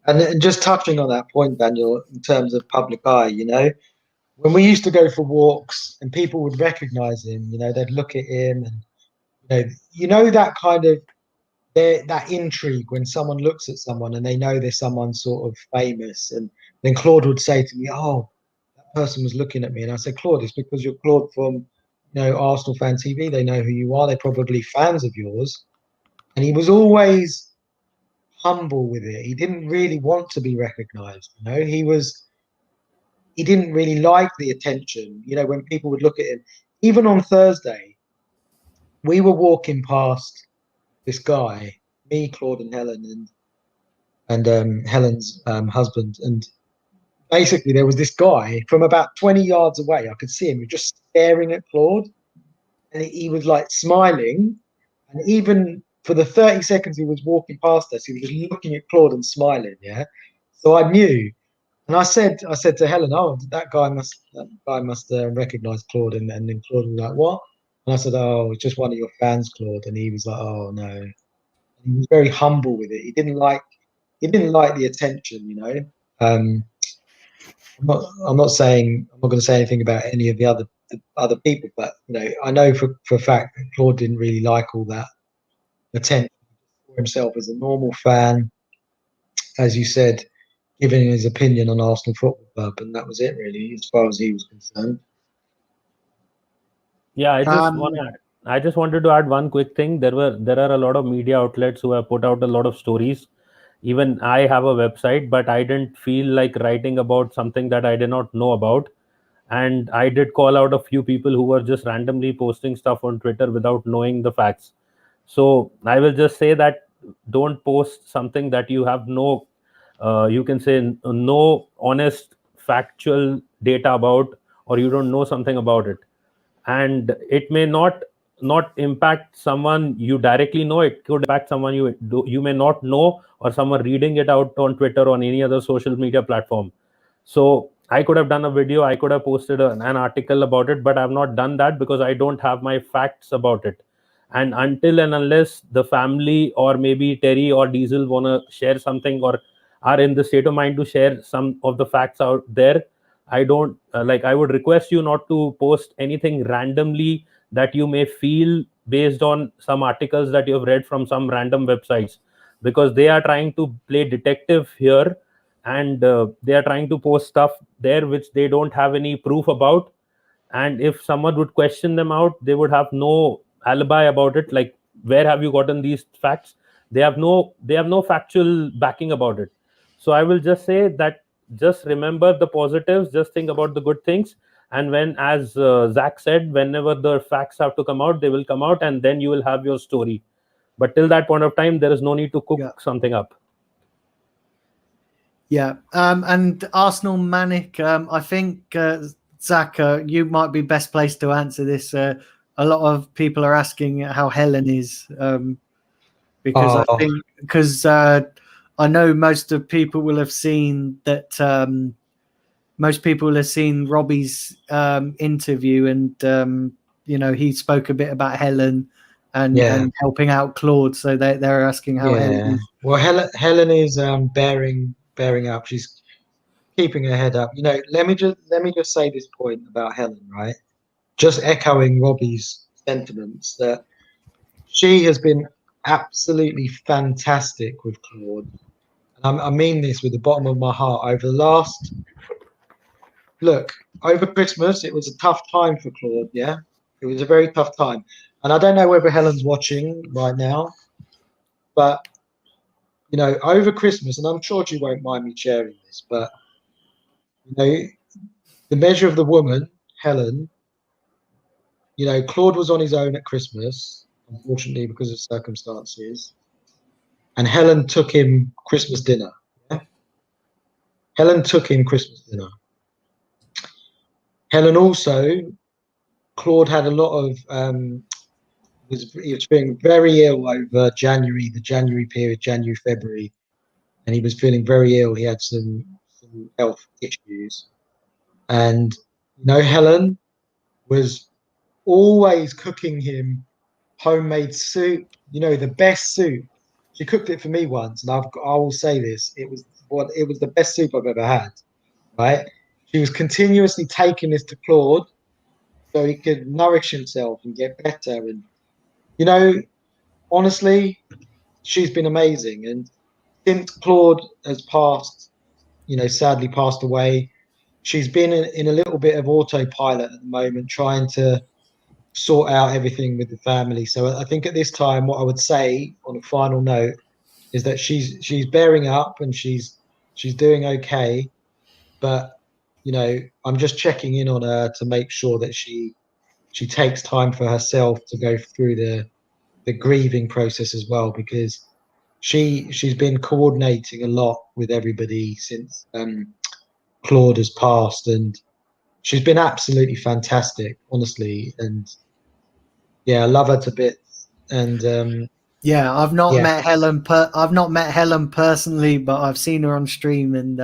And just touching on that point, Daniel, in terms of public eye, when we used to go for walks and people would recognize him, they'd look at him, and that kind of that intrigue when someone looks at someone and they know they're someone sort of famous, and then Claude would say to me, "Oh, that person was looking at me," and I said, "Claude, it's because you're Claude from Arsenal Fan TV. They know who you are. They're probably fans of yours." And he was always humble with it. He didn't really want to be recognized. He didn't really like the attention. When people would look at him, even on Thursday, we were walking past this guy, me, Claude, and Helen, and Helen's husband, and basically there was this guy from about 20 yards away. I could see him. He was just staring at Claude, and he was like smiling, and even for the 30 seconds he was walking past us, he was just looking at Claude and smiling. Yeah, so I knew, and I said to Helen, "Oh, that guy must recognize Claude," and then Claude was like, "What?" And I said, "Oh, it's just one of your fans, Claude." And he was like, "Oh no." And he was very humble with it. He didn't like the attention. I'm not going to say anything about any of the other people, but I know for a fact that Claude didn't really like all that attention for himself as a normal fan, as you said, giving his opinion on Arsenal Football Club, and that was it really, as far as he was concerned. Yeah, I just want I just wanted to add one quick thing. There are a lot of media outlets who have put out a lot of stories. Even I have a website, but I didn't feel like writing about something that I did not know about. And I did call out a few people who were just randomly posting stuff on Twitter without knowing the facts. So I will just say that don't post something that you have no, you can say no honest factual data about, or you don't know something about it, and it may not impact someone you directly know. It could impact someone you may not know, or someone reading it out on Twitter or on any other social media platform. So I could have done a video, I could have posted an article about it, but I've not done that because I don't have my facts about it. And until and unless the family or maybe Terry or Diesel want to share something, or are in the state of mind to share some of the facts out there, I don't I would request you not to post anything randomly that you may feel based on some articles that you have read from some random websites, because they are trying to play detective here, and they are trying to post stuff there which they don't have any proof about. And if someone would question them out, they would have no alibi about it, like where have you gotten these facts. They have no factual backing about it. So I will just say that just remember the positives, just think about the good things, and when, as Zach said, whenever the facts have to come out, they will come out, and then you will have your story. But till that point of time, there is no need to cook something up. Yeah. And Arsenal Manic, I think, Zach, you might be best placed to answer this. A lot of people are asking how Helen is, because I think, because I know most of people will have seen that. Most people will have seen Robbie's interview, and he spoke a bit about Helen and helping out Claude. So they're asking how Helen is. Well, Helen is bearing up. She's keeping her head up. Let me just say this point about Helen, right? Just echoing Robbie's sentiments, that she has been absolutely fantastic with Claude. And I mean this with the bottom of my heart. Over Christmas, it was a tough time for Claude. Yeah, it was a very tough time. And I don't know whether Helen's watching right now, but over Christmas, and I'm sure she won't mind me sharing this, but the measure of the woman, Helen. Claude was on his own at Christmas, unfortunately because of circumstances, and Helen took him Christmas dinner. Yeah? Helen took him Christmas dinner. Helen also, Claude had a lot of he was feeling very ill over January, the January period, January, February, and he was feeling very ill. He had some health issues, and Helen was always cooking him homemade soup. The best soup. She cooked it for me once, and I will say this: it was the best soup I've ever had. Right? She was continuously taking this to Claude so he could nourish himself and get better. And honestly, she's been amazing. And since Claude has passed, sadly passed away, she's been in a little bit of autopilot at the moment, trying to sort out everything with the family. So I think at this time, what I would say on a final note is that she's bearing up and she's doing okay, but I'm just checking in on her to make sure that she takes time for herself to go through the grieving process as well, because she's been coordinating a lot with everybody since Claude has passed, and she's been absolutely fantastic, honestly. And I love her to bits. And I've not met Helen. I've not met Helen personally, but I've seen her on stream, and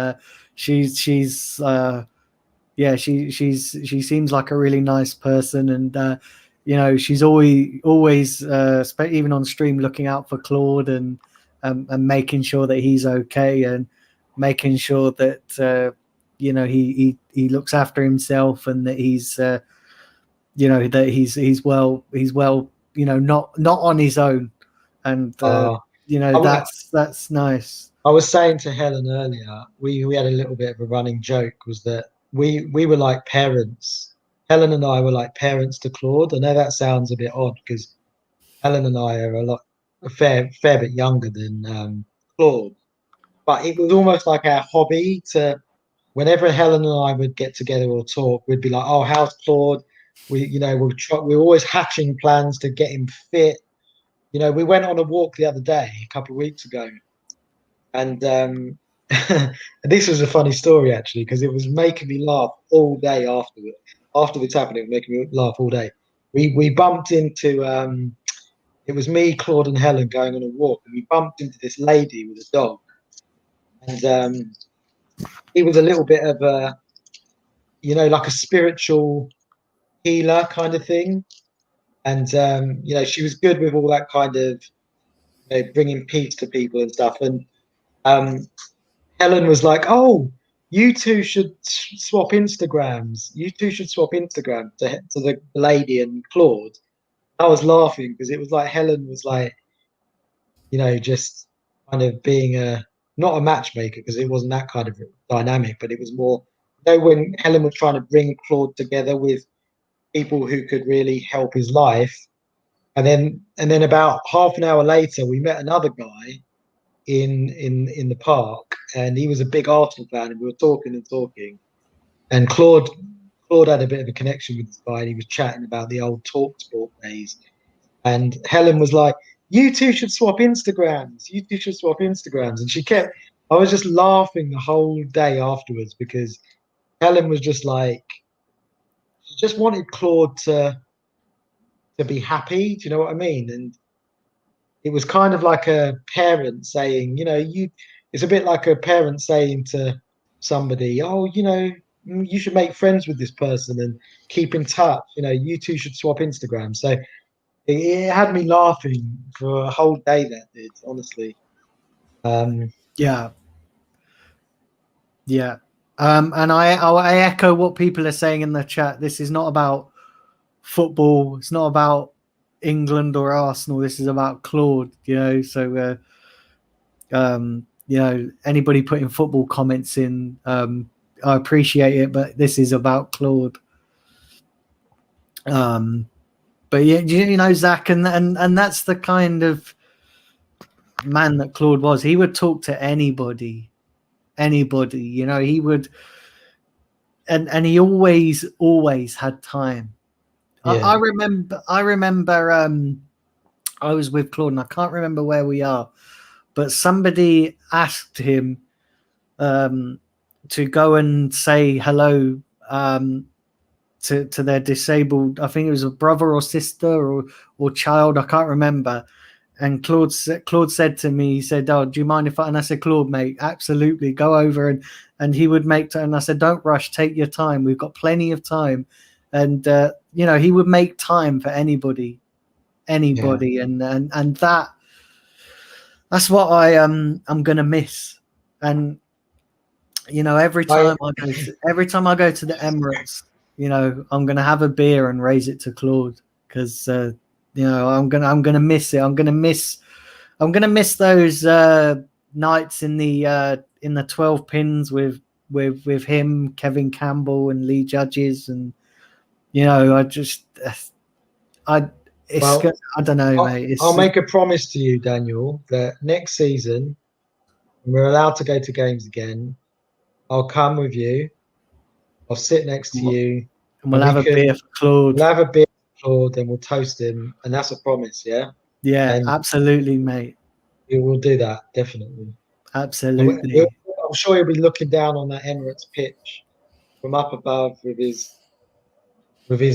she seems like a really nice person, and she's always even on stream looking out for Claude and making sure that he's okay, and making sure that he looks after himself, and that he's that he's well, not on his own. And that's nice. I was saying to Helen earlier, we had a little bit of a running joke, was that we were like parents. Helen and I were like parents to Claude. I know that sounds a bit odd because Helen and I are a fair bit younger than Claude, but it was almost like our hobby to. Whenever Helen and I would get together or talk, we'd be like, "Oh, how's Claude?" We're always hatching plans to get him fit. We went on a walk the other day, a couple of weeks ago, and this was a funny story actually because it was making me laugh all day afterward. After it's happening, making me laugh all day. We bumped into it was me, Claude, and Helen going on a walk, and we bumped into this lady with a dog, and he was a little bit of a like a spiritual healer kind of thing, and she was good with all that kind of bringing peace to people and stuff, and um, Helen was like, "Oh, you two should swap Instagrams. You two should swap Instagram to the lady and Claude." I was laughing because it was like Helen was like, just kind of being not a matchmaker because it wasn't that kind of dynamic, but it was more, when Helen was trying to bring Claude together with people who could really help his life. And then about half an hour later, we met another guy in the park, and he was a big Arsenal fan, and we were talking and talking. And Claude had a bit of a connection with this guy, and he was chatting about the old TalkSport days. And Helen was like, "You two should swap Instagrams. You two should swap Instagrams." And I was just laughing the whole day afterwards because Helen was just like, she just wanted Claude to be happy. Do you know what I mean? And it was kind of like a parent saying, it's a bit like a parent saying to somebody, "Oh, you should make friends with this person and keep in touch. You two should swap Instagram." So it had me laughing for a whole day. That did, honestly. Yeah. And I echo what people are saying in the chat. This is not about football. It's not about England or Arsenal. This is about Claude. So anybody putting football comments in, I appreciate it, but this is about Claude. But yeah, Zach, and that's the kind of man that Claude was. He would talk to anybody. He would, and he always had time. Yeah. I remember I was with Claude, and I can't remember where we are, but somebody asked him to go and say hello to their disabled, I think it was a brother or sister or child, I can't remember. And Claude said to me, he said, "Oh, do you mind if I?" And I said, "Claude, mate, absolutely, go over." And he would make time. And I said, "Don't rush, take your time. We've got plenty of time." And he would make time for anybody, Yeah. and that's what I'm gonna miss. And every time I go to the Emirates, I'm gonna have a beer and raise it to Claude because I'm gonna miss it. I'm gonna miss those nights in the 12 pins with him, Kevin Campbell, and Lee Judges, and I don't know, mate. I'll make a promise to you, Daniel, that next season, when we're allowed to go to games again, I'll come with you. I'll sit next to you, and we'll have a beer for Claude. We'll have a beer for Claude, and we'll toast him, and that's a promise, yeah. Yeah, and absolutely, mate. We will do that, definitely. Absolutely. I'm sure he'll be looking down on that Emirates pitch from up above with his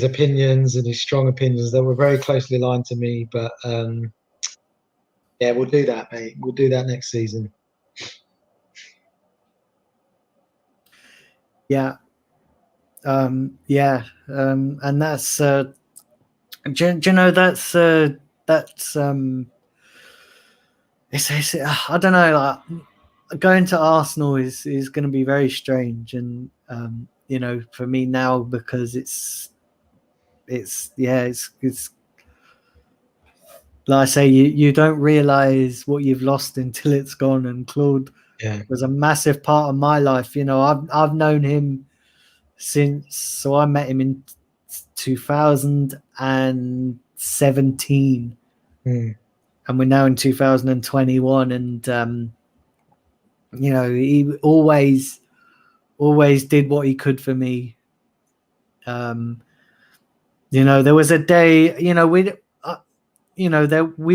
opinions and his strong opinions that were very closely aligned to me. But yeah, we'll do that, mate. We'll do that next season. Yeah. And that's do you know that's it's I don't know, like going to Arsenal is going to be very strange, and for me now, because it's like I say, you don't realize what you've lost until it's gone. And Claude was a massive part of my life. I've known him since, so I met him in 2017, Mm. and we're now in 2021. And you know, he always did what he could for me. You know, there was a day, you know, we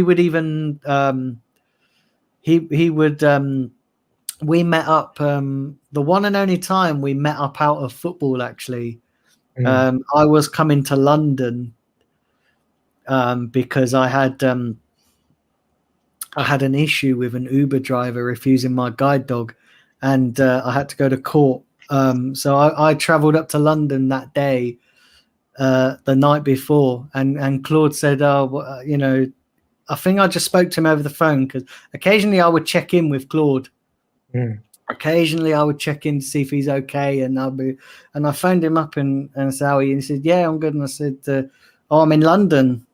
would even he would we met up the one and only time we met up out of football, actually. I was coming to London because I had an issue with an Uber driver refusing my guide dog, and I had to go to court. So I travelled up to London that day, the night before, and Claude said, "Oh, you know, I think I just spoke to him over the phone, because occasionally I would check in with Claude." Occasionally I would check in to see if he's okay, and I phoned him up and said, "How are you?" And he said, "Yeah, I'm good." And I said, "Oh, I'm in London."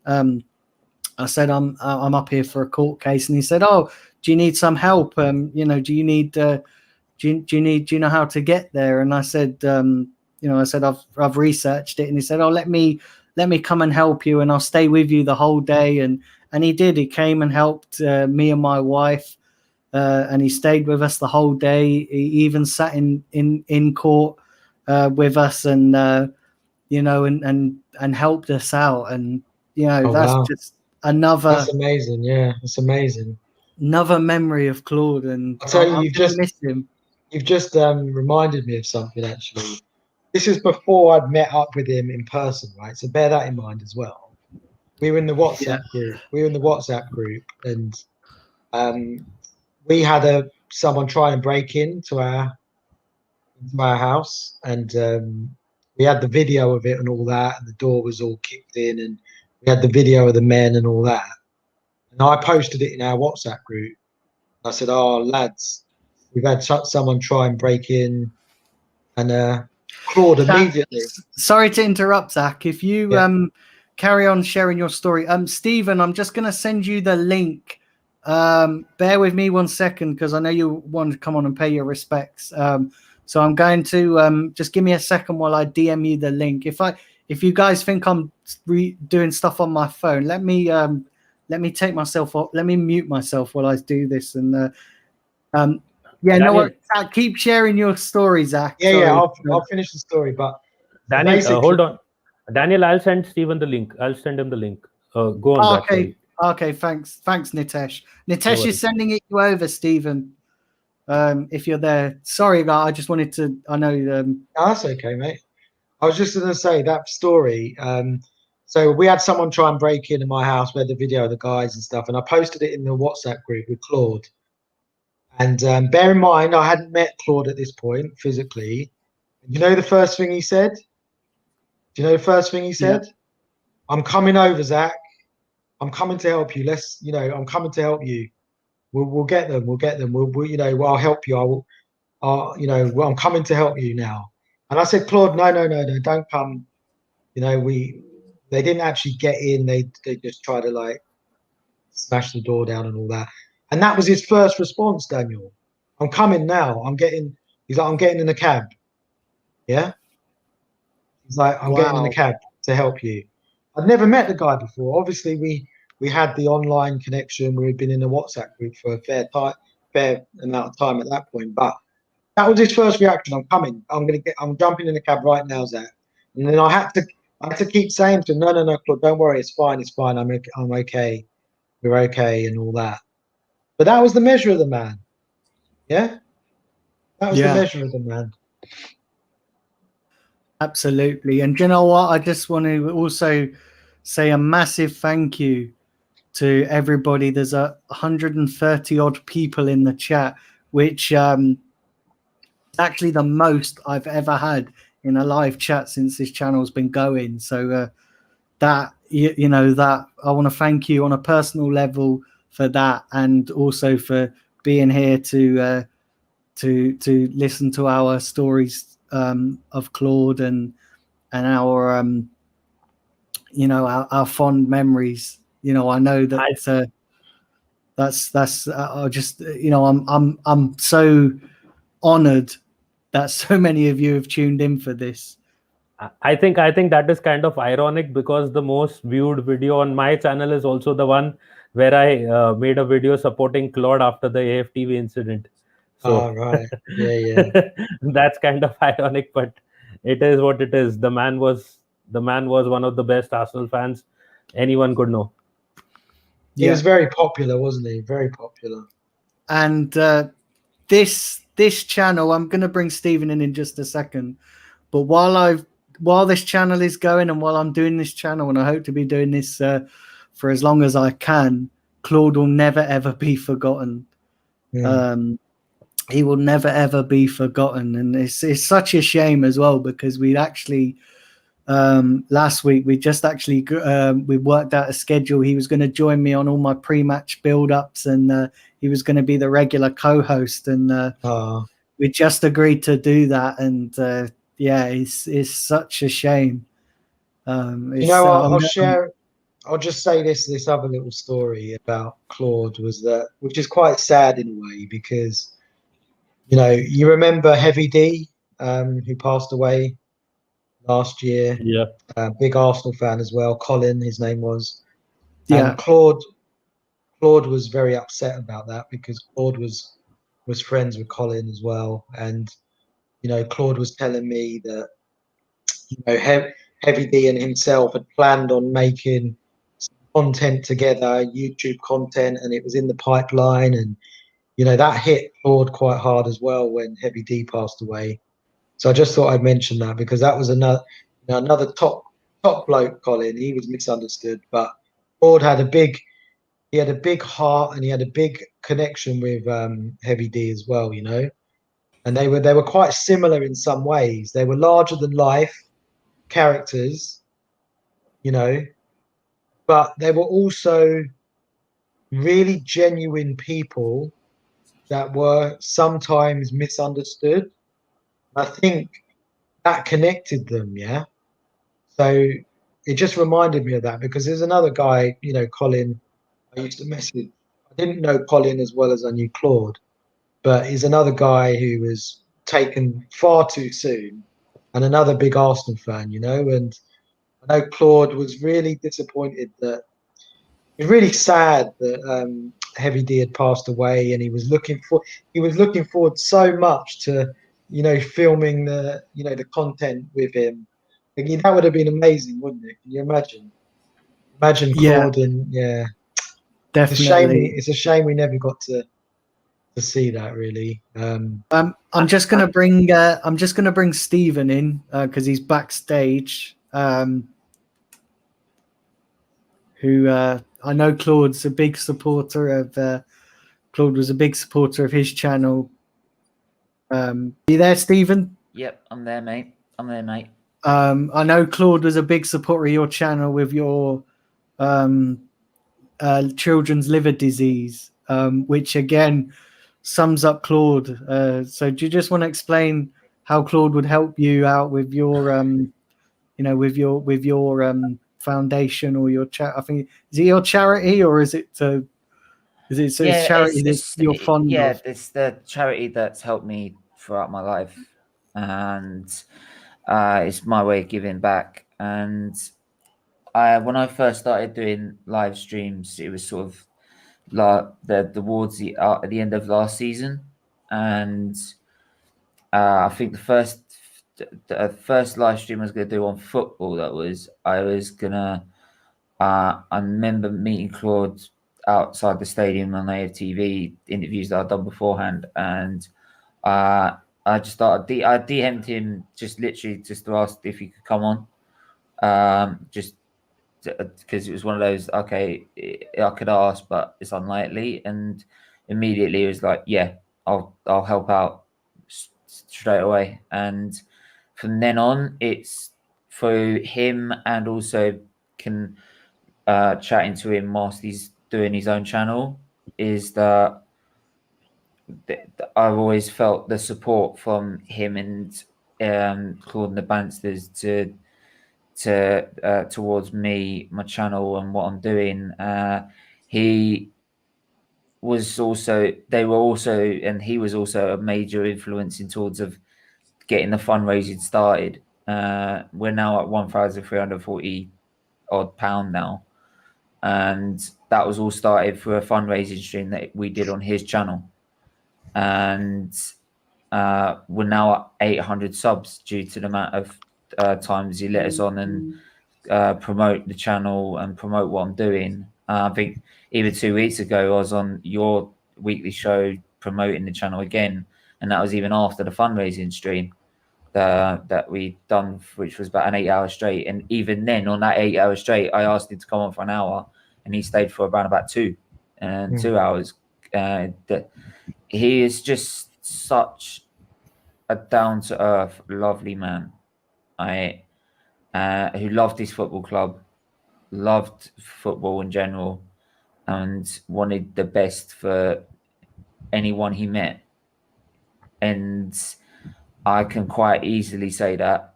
I said, I'm up here for a court case." And he said, "Oh, do you need some help? You know, do you know how to get there?" And I said, I've researched it." And he said, "Oh, let me come and help you, and I'll stay with you the whole day." And he did. He came and helped me and my wife. And he stayed with us the whole day. He even sat in court with us, and you know, and helped us out. And you know, that's just another. That's amazing. Yeah, it's amazing. Another memory of Claude, and I'll tell you, I'm gonna miss him. You've just reminded me of something. Actually, this is before I'd met up with him in person, right? So bear that in mind as well. We were in the WhatsApp group. And we had someone try and break into our house, and we had the video of it and all that, and the door was all kicked in, and we had the video of the men and all that. And I posted it in our WhatsApp group. I said, "Oh, lads, we've had someone try and break in," and Claude immediately. Sorry to interrupt, Zach. If you carry on sharing your story, Stephen, I'm just going to send you the link. Bear with me 1 second, because I know you want to come on and pay your respects. So I'm going to just give me a second while I DM you the link. If you guys think I'm doing stuff on my phone, let me take myself off. Let me mute myself while I do this. And no worries. Keep sharing your story, Zach. Yeah, I'll finish the story. But Daniel, hold on. Daniel, I'll send Stephen the link. I'll send him the link. Go on, Zach. Sorry. Okay, thanks, Nitesh. Nitesh is sending it you over, Stephen. If you're there. Sorry, guy. I just wanted to. I know. No, that's okay, mate. I was just going to say that story. So we had someone try and break into my house. We had the video of the guys and stuff, and I posted it in the WhatsApp group with Claude. And bear in mind, I hadn't met Claude at this point physically. You know the first thing he said? Do you know the first thing he said? Yeah. "I'm coming over, Zach. I'm coming to help you. I'm coming to help you. We'll get them. We'll get them. I'll help you. I'm coming to help you now." And I said, "Claude, no, don't come." They didn't actually get in. They just tried to like smash the door down and all that. And that was his first response, Daniel. "I'm coming now. He's like, "I'm getting in a cab." Yeah. He's like, "I'm getting in a cab to help you." I'd never met the guy before. Obviously, we had the online connection. We had been in a WhatsApp group for a fair amount of time at that point. But that was his first reaction. "I'm coming. I'm jumping in the cab right now, Zach." And then I had to keep saying to him, "No, Claude, don't worry. It's fine. I'm okay. We're okay," and all that. But that was the measure of the man. Yeah? That was the measure of the man. Absolutely. And you know what? I just want to also say a massive thank you to everybody. There's 130 odd people in the chat, which is actually the most I've ever had in a live chat since this channel's been going. So that I want to thank you on a personal level for that, and also for being here to listen to our stories of Claude and our our fond memories. I know that that's just I'm so honored that so many of you have tuned in for this. I think that is kind of ironic because the most viewed video on my channel is also the one where I made a video supporting Claude after the AFTV incident. So Oh, right. Yeah. that's kind of ironic, but it is what it is. The man was one of the best Arsenal fans anyone could know. He was very popular, wasn't he? Very popular. And this channel, I'm going to bring Stephen in just a second. But while this channel is going and while I'm doing this channel, and I hope to be doing this for as long as I can, Claude will never ever be forgotten. He will never ever be forgotten, and it's such a shame as well because we'd actually last week we just actually we worked out a schedule. He was going to join me on all my pre-match build-ups, and he was going to be the regular co-host, and we just agreed to do that. And yeah, it's such a shame. I'll share. I'll just say this other little story about Claude was that, which is quite sad in a way, because you remember Heavy D, who passed away last year. Yeah. Big Arsenal fan as well. Colin, his name was. Yeah. And Claude was very upset about that because Claude was friends with Colin as well, and Claude was telling me that Heavy D and himself had planned on making some content together, YouTube content, and it was in the pipeline. And that hit Claude quite hard as well when Heavy D passed away. So I just thought I'd mention that because that was another top bloke, Colin. He was misunderstood, but Claude had a big heart and he had a big connection with Heavy D as well. And they were quite similar in some ways. They were larger than life characters, but they were also really genuine people that were sometimes misunderstood. I think that connected them, yeah. So it just reminded me of that because there's another guy, Colin. I used to message. I didn't know Colin as well as I knew Claude, but he's another guy who was taken far too soon, and another big Arsenal fan, And I know Claude was really disappointed that. It was really sad that Heavy D had passed away, and he was looking forward so much to filming the content with him. That would have been amazing, wouldn't it? Can you imagine? Imagine Claude and definitely. It's a shame we never got to see that really. I'm just gonna bring Stephen in because he's backstage. Who I know Claude's a big supporter of. Claude was a big supporter of his channel. You there, Stephen? Yep, I'm there, mate. I know Claude was a big supporter of your channel with your children's liver disease, which again sums up Claude. So do you just want to explain how Claude would help you out with your with your foundation or your chat? I think, is it your charity or is it it's charity that you're fond of? Yeah, it's the charity that's helped me throughout my life, and it's my way of giving back. And when I first started doing live streams, it was sort of towards the at the end of last season, and I think the first live stream I was going to do on football, I remember meeting Claude outside the stadium on AFTV interviews that I'd done beforehand, and I just started. I DM'd him just literally just to ask if he could come on, just because it was one of those. Okay, I could ask, but it's unlikely. And immediately it was like, yeah, I'll help out straight away. And from then on, it's through him and also chatting to him whilst he's doing his own channel, is that I've always felt the support from him and Claude and the Bansters towards me, my channel, and what I'm doing. He was also a major influence in towards of getting the fundraising started. We're now at £1,340 odd now, and that was all started through a fundraising stream that we did on his channel, and we're now at 800 subs due to the amount of times he let us on and promote the channel and promote what I'm doing. I think even 2 weeks ago I was on your weekly show promoting the channel again, and that was even after the fundraising stream that we done, which was about an 8 hour straight. And even then, on that 8 hour straight, I asked him to come on for an hour, and he stayed for around about 2 hours. He is just such a down to earth, lovely man. Who loved his football club, loved football in general, and wanted the best for anyone he met. And I can quite easily say that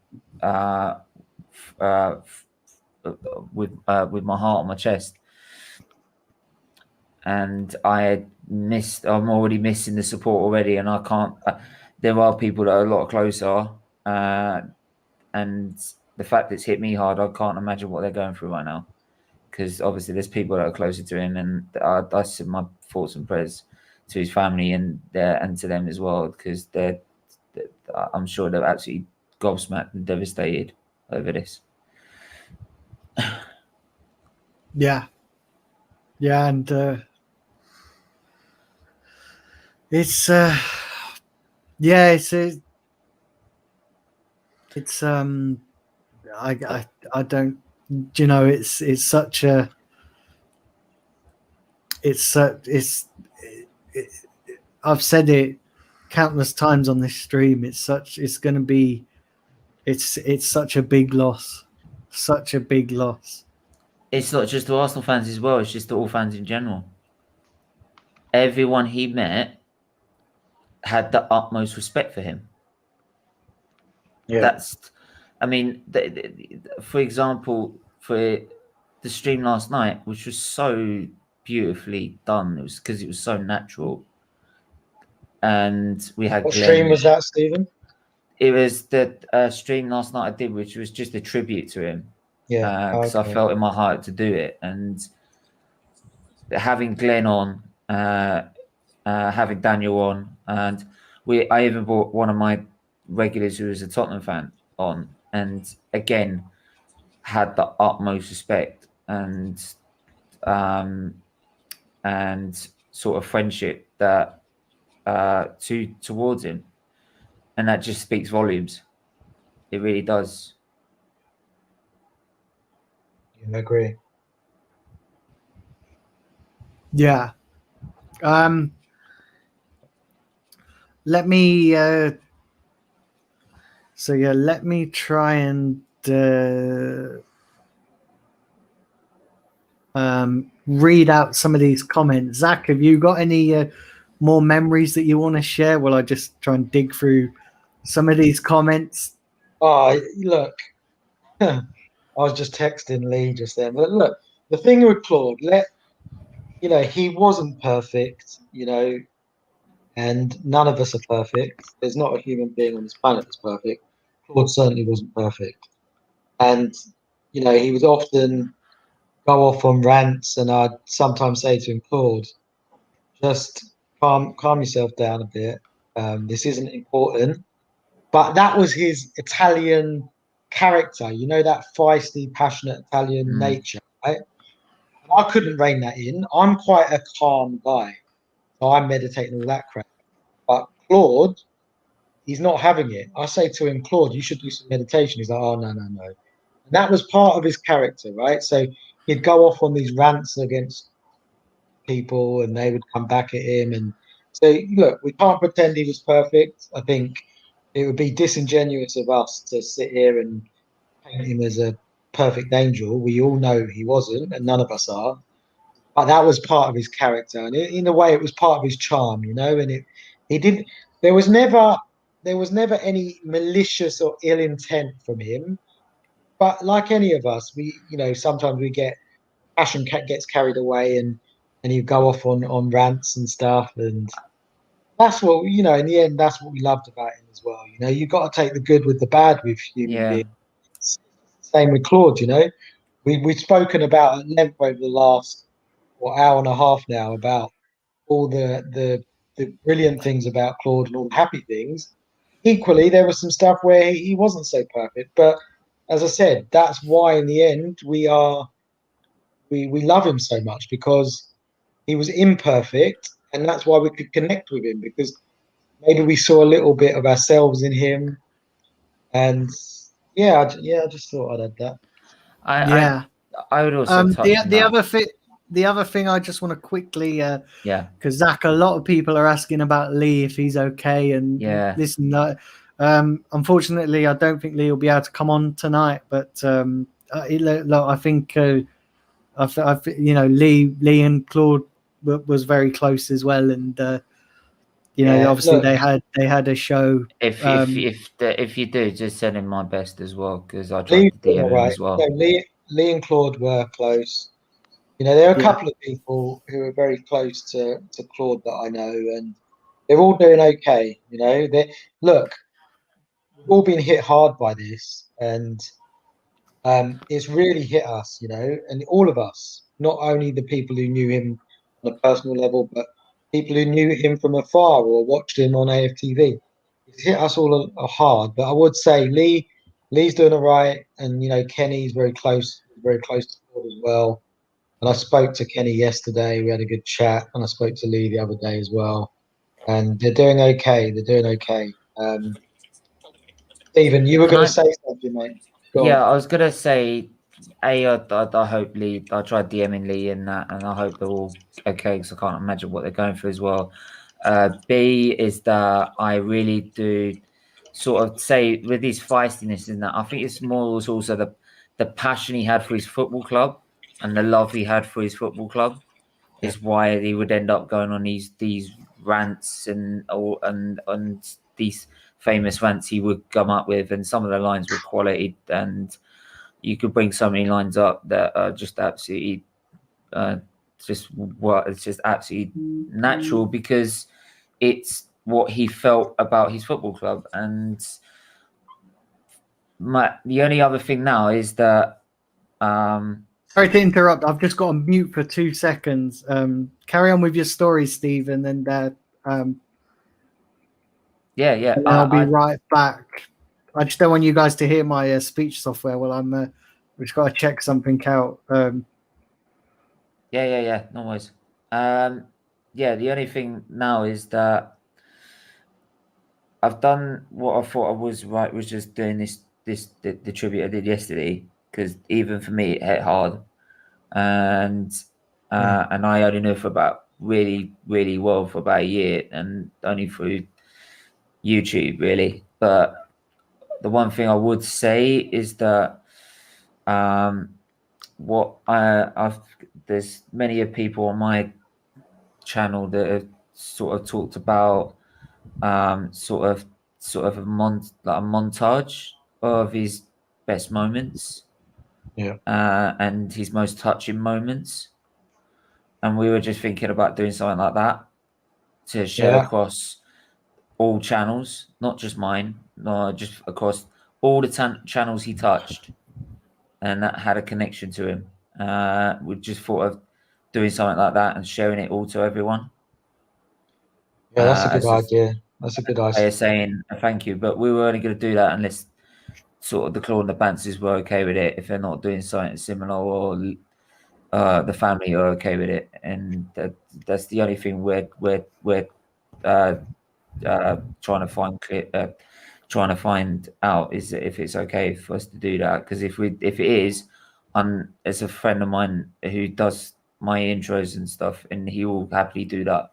with my heart on my chest. And I'm already missing the support already, and I can't. There are people that are a lot closer, and the fact that it's hit me hard, I can't imagine what they're going through right now. Because obviously there's people that are closer to him, and I send my thoughts and prayers to his family and to them as well, because I'm sure they're absolutely gobsmacked and devastated over this. Yeah, and it's I don't, you know, it's such a I've said it countless times on this stream. It's such a big loss, such a big loss. It's not just the Arsenal fans as well, it's just the all fans in general. Everyone he met had the utmost respect for him. Yeah. I mean, for example, for the stream last night, which was so beautifully done, it was because it was so natural. And we had What Glenn. stream was that, Stephen? It was the stream last night I did, which was just a tribute to him. Yeah, Because I felt in my heart to do it. And having Glenn on, having Daniel on, and I even brought one of my regulars who was a Tottenham fan on, and again had the utmost respect and sort of friendship that towards him, and that just speaks volumes. It really does. I agree. Yeah. Let me let me try and read out some of these comments. Zach, have you got any more memories that you want to share? Will I just try and dig through some of these comments? Oh, look, I was just texting Lee just then. But look, the thing with Claude, he wasn't perfect, and none of us are perfect. There's not a human being on this planet that's perfect. Claude certainly wasn't perfect. And, he would often go off on rants, and I'd sometimes say to him, Claude, just calm yourself down a bit. This isn't important. But that was his Italian character, that feisty, passionate Italian nature, right? And I couldn't rein that in. I'm quite a calm guy. So I meditate and all that crap. But Claude, he's not having it. I say to him, Claude, you should do some meditation. He's like, oh, no. And that was part of his character, right? So he'd go off on these rants against people, and they would come back at him. And so, look, we can't pretend he was perfect. I think it would be disingenuous of us to sit here and paint him as a perfect angel. We all know he wasn't, and none of us are. But that was part of his character, and in a way, it was part of his charm, And he didn't. There was never any malicious or ill intent from him. But like any of us, sometimes we get gets carried away, and you go off on rants and stuff. And that's what, you know, in the end, that's what we loved about him as well. You know, you got to take the good with the bad with human Yeah. beings. Same with Claude, you know. We've spoken about at length over the last hour and a half now about all the brilliant things about Claude and all the happy things. Equally, there was some stuff where he wasn't so perfect. But as I said, that's why in the end we love him so much, because he was imperfect, and that's why we could connect with him, because maybe we saw a little bit of ourselves in him. And I just thought I'd add that. Yeah. I would also touch on that. The other thing I just want to quickly, Yeah. because Zach, a lot of people are asking about Lee, if he's okay, and Yeah. this and that. Unfortunately, I don't think Lee will be able to come on tonight. But I think, you know, Lee and Claude was very close as well, and you know, obviously look, they had a show. If you do, just send him my best as well, because I tried Lee's to doing DM all him right. as well. No, Lee and Claude were close. You know, there are a Yeah. couple of people who are very close to Claude that I know, and they're all doing okay. You know, look, we've all been hit hard by this, and it's really hit us. You know, and all of us, not only the people who knew him on a personal level, but people who knew him from afar or watched him on AFTV. It's hit us all hard. But I would say Lee's doing all right, and you know, Kenny's very close to Claude as well. And I spoke to Kenny yesterday. We had a good chat, and I spoke to Lee the other day as well. And they're doing okay. They're doing okay. Stephen, you were Can going to I? say something, mate. Go Yeah, on. I was gonna say, I hope Lee. I tried DMing Lee in that, and I hope they're all okay, because I can't imagine what they're going through as well. B is that I really do sort of say with his feistiness in that, I think it's more was also the passion he had for his football club and the love he had for his football club is why he would end up going on these rants and these famous rants he would come up with, and some of the lines were quality, and you could bring so many lines up that are just absolutely it's just absolutely natural, because it's what he felt about his football club. And the only other thing now is that Sorry to interrupt. I've just got on mute for 2 seconds. Carry on with your story, Stephen, and yeah, and I'll be right back. I just don't want you guys to hear my speech software while I'm. We've just got to check something out. Yeah, no worries. The only thing now is that I've done what I thought I was right, was just doing the tribute I did yesterday, because even for me it hit hard, and I only knew for about really well for about a year, and only through YouTube really. But the one thing I would say is that there's many of people on my channel that have sort of talked about sort of a montage of his best moments, and his most touching moments, and we were just thinking about doing something like that to share across all channels, not just mine, no, just across all the channels he touched, and that had a connection to him. We just thought of doing something like that and sharing it all to everyone. Yeah, that's a good idea. That's a good idea. Saying a thank you, but we were only going to do that unless sort of the Claude and the Bances were okay with it. If they're not doing something similar, or the family are okay with it, and that's the only thing we're trying to find out, is if it's okay for us to do that. Because if it is, as a friend of mine who does my intros and stuff, and he will happily do that.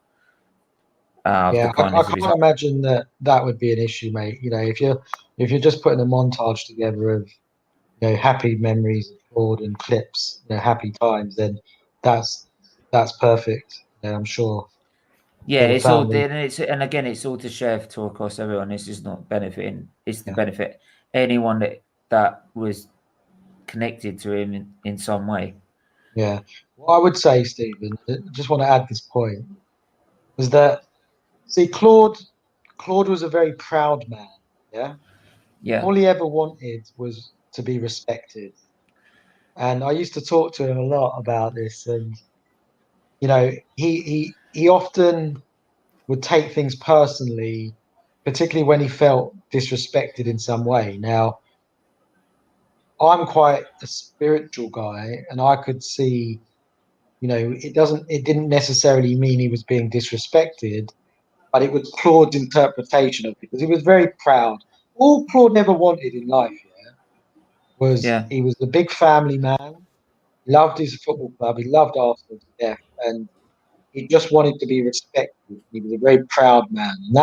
I can't imagine that would be an issue, mate. You know, if you're just putting a montage together of, you know, happy memories of Claude and clips, you know, happy times, then that's perfect. You know, I'm sure. Yeah, For the it's all, family. and again, it's all to share to across everyone. This is not benefiting; it's to benefit anyone that was connected to him in some way. Yeah. What I would say, Stephen, I just want to add this point, is that See, Claude was a very proud man. Yeah. All he ever wanted was to be respected. And I used to talk to him a lot about this. And, you know, he often would take things personally, particularly when he felt disrespected in some way. Now, I'm quite a spiritual guy, and I could see, you know, it didn't necessarily mean he was being disrespected, but it was Claude's interpretation of it because he was very proud. All Claude never wanted in life, was Yeah. he was a big family man, loved his football club, he loved Arsenal to death, and he just wanted to be respected. He was a very proud man, and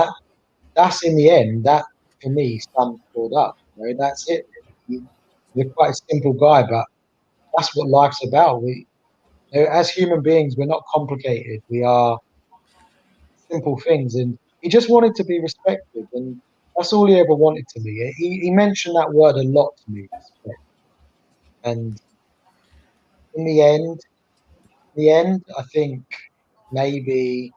that's in the end that for me sums Claude up. You know, that's it. He's quite a simple guy, but that's what life's about. You know, as human beings, we're not complicated. We are simple things, and he just wanted to be respected, and that's all he ever wanted to be. He mentioned that word a lot to me, respect. And in the end, I think maybe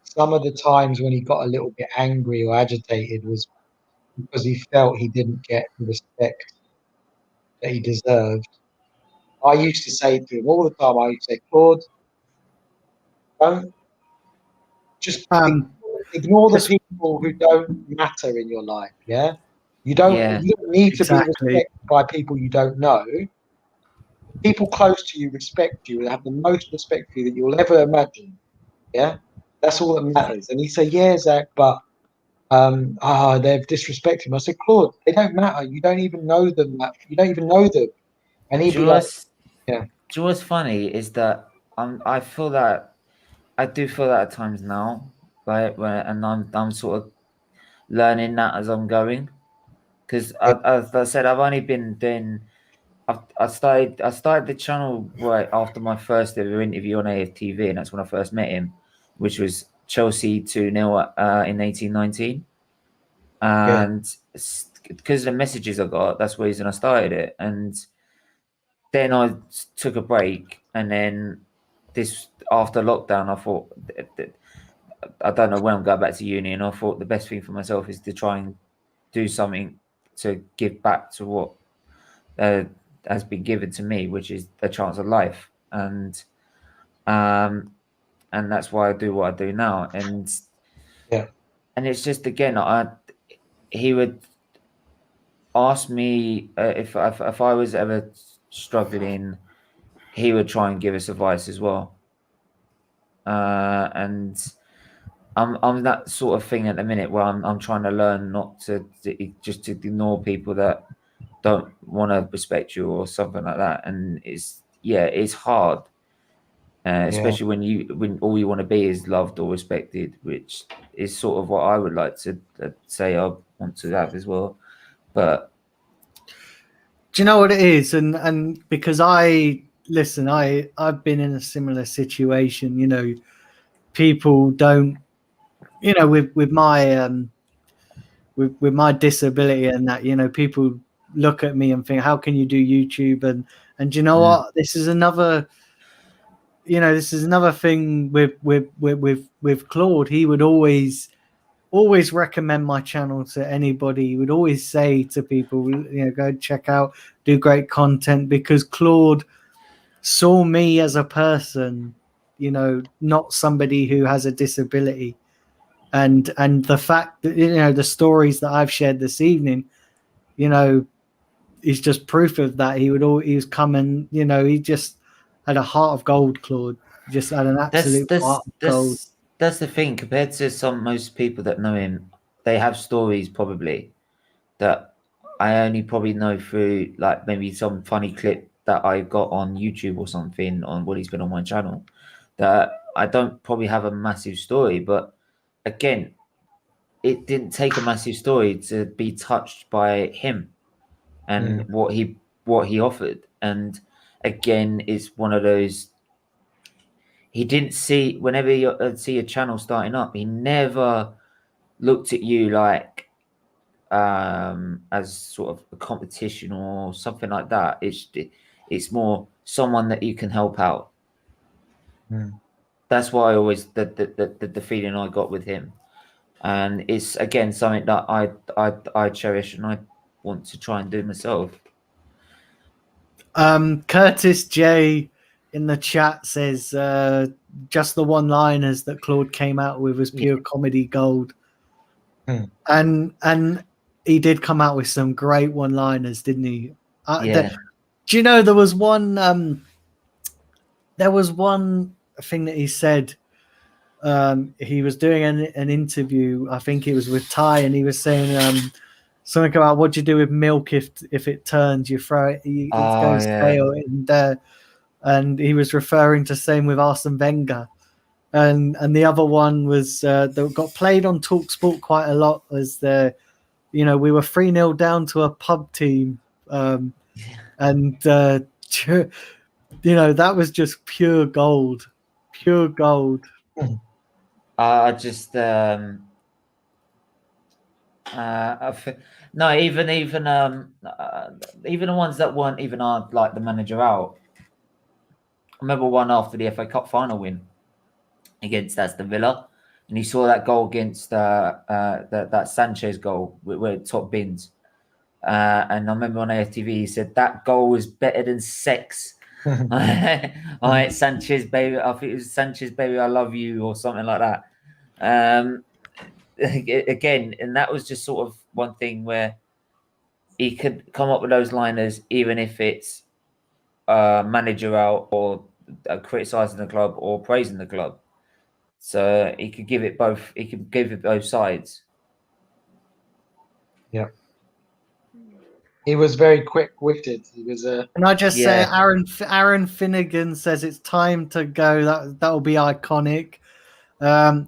some of the times when he got a little bit angry or agitated was because he felt he didn't get the respect that he deserved. I used to say to him all the time, I used to say, Claude, don't just Um, ignore the just people who don't matter in your life. Yeah. Yeah. You don't need to be exactly. respected by people you don't know. People close to you respect you and have the most respect for you that you'll ever imagine. Yeah. That's all that matters. And he said, yeah, Zach, but they've disrespected him. I said, Claude, they don't matter. You don't even know them. You don't even know them. And he'd Do you be know like, what's, yeah, do you know what's funny is that I feel that I do feel that at times now, right? And I'm sort of learning that as I'm going. Because yeah, as I said, I've only been doing. I started the channel right after my first ever interview on AFTV, and that's when I first met him, which was Chelsea 2-0 in 1819. yeah, And because of the messages I got, that's the reason I started it. And then I took a break, and then this after lockdown, I thought I don't know when I'm going back to uni, and I thought the best thing for myself is to try and do something to give back to what uh, has been given to me, which is a chance of life, um, and that's why I do what I do now. yeah, And it's just again, he would ask me if I was ever struggling, he would try and give us advice as well. And I'm that sort of thing at the minute where I'm trying to learn not to just to ignore people that don't want to respect you or something like that. And it's hard, yeah, especially when all you want to be is loved or respected, which is sort of what I would like to say I want to have as well. But Do you know what it is? And because I've been in a similar situation. You know, people don't. You know, with my with my disability and that, you know, people look at me and think, how can you do YouTube? And do you know what? This is another thing with Claude. He would always recommend my channel to anybody. He would always say to people, you know, go check out, do great content, because Claude saw me as a person, you know, not somebody who has a disability. And the fact that, you know, the stories that I've shared this evening, you know, is just proof of that. He was coming, you know, he just had a heart of gold, Claude. He just had an that's absolute that's heart of gold. that's that's the thing compared to most people that know him, they have stories probably that I only probably know through like maybe some funny clip that I got on YouTube or something on what he's been on my channel. That I don't probably have a massive story, but again, it didn't take a massive story to be touched by him and mm, what he offered. And again, it's one of those. He didn't see whenever you see a channel starting up, he never looked at you like as sort of a competition or something like that. It's more someone that you can help out. mm, That's why I always the feeling I got with him. and it's again something that I cherish and I want to try and do myself. Curtis J in the chat says just the one-liners that Claude came out with was pure comedy gold. And he did come out with some great one-liners, didn't he? Do you know there was one thing that he said. He was doing an interview, I think it was with Ty, and he was saying something about what do you do with milk if it turns, you throw it, it goes stale, and he was referring to same with Arsene Wenger, and the other one was that got played on TalkSport quite a lot was we were 3-0 down to a pub team, and that was just pure gold. I just no, even the ones that weren't even like the manager out. I remember one after the FA Cup final win against Aston Villa, and you saw that goal against that Sanchez goal where it top bins. And I remember on AFTV he said that goal was better than sex. All right, Sanchez baby, I think it was Sanchez baby, I love you, or something like that. Again, and that was just sort of one thing where he could come up with those liners, even if it's manager out or criticizing the club or praising the club. So he could give it both. He could give it both sides. Yeah. He was very quick-witted. He was a. Can I just say, Aaron Finnegan says it's time to go. That will be iconic.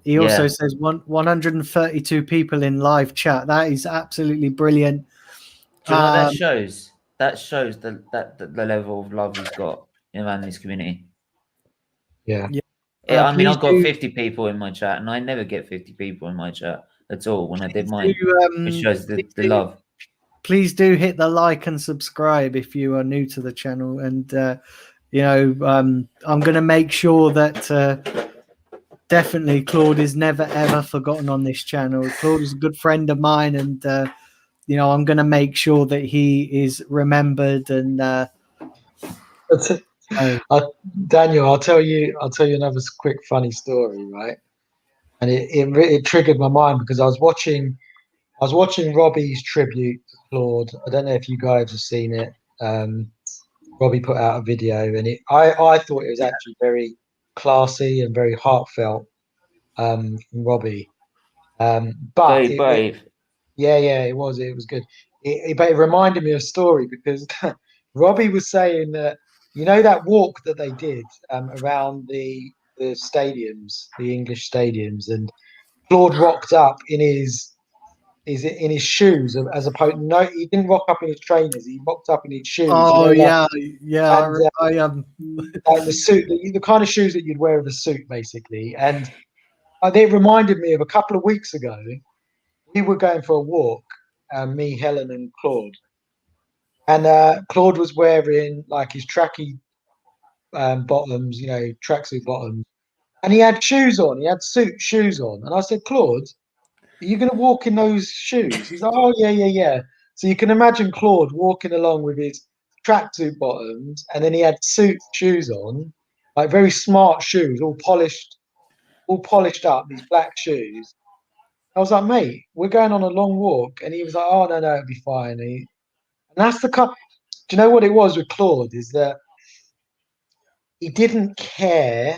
He also says 132 people in live chat. That is absolutely brilliant. Do you know what that shows? That shows the level of love he's got around this community. Yeah. I mean, I've got 50 people in my chat, and I never get 50 people in my chat at all when I did mine. It shows the love. Please do hit the like and subscribe if you are new to the channel, and I'm going to make sure that definitely Claude is never ever forgotten on this channel. Claude is a good friend of mine, and I'm going to make sure that he is remembered. And Daniel, I'll tell you another quick funny story, right? And it triggered my mind because I was watching Robbie's tribute to Claude. I don't know if you guys have seen it. Robbie put out a video, and I thought it was actually very classy and very heartfelt from Robbie. But very brave. It was good. But it reminded me of a story because Robbie was saying that that walk that they did around the stadiums, the English stadiums, and Claude rocked up in his shoes as opposed. No, he didn't rock up in his trainers. He rocked up in his shoes. I like the suit, the kind of shoes that you'd wear with a suit, basically. And it reminded me of a couple of weeks ago. We were going for a walk, me, Helen, and Claude. And Claude was wearing like his tracky bottoms, tracksuit bottoms, and he had shoes on. He had suit shoes on, and I said, Claude, are you going to walk in those shoes? He's like, oh, yeah. So you can imagine Claude walking along with his tracksuit bottoms, and then he had suit shoes on, like very smart shoes, all polished up, these black shoes. I was like, mate, we're going on a long walk. And he was like, oh, no, it'll be fine. And that's the kind. Do you know what it was with Claude? Is that he didn't care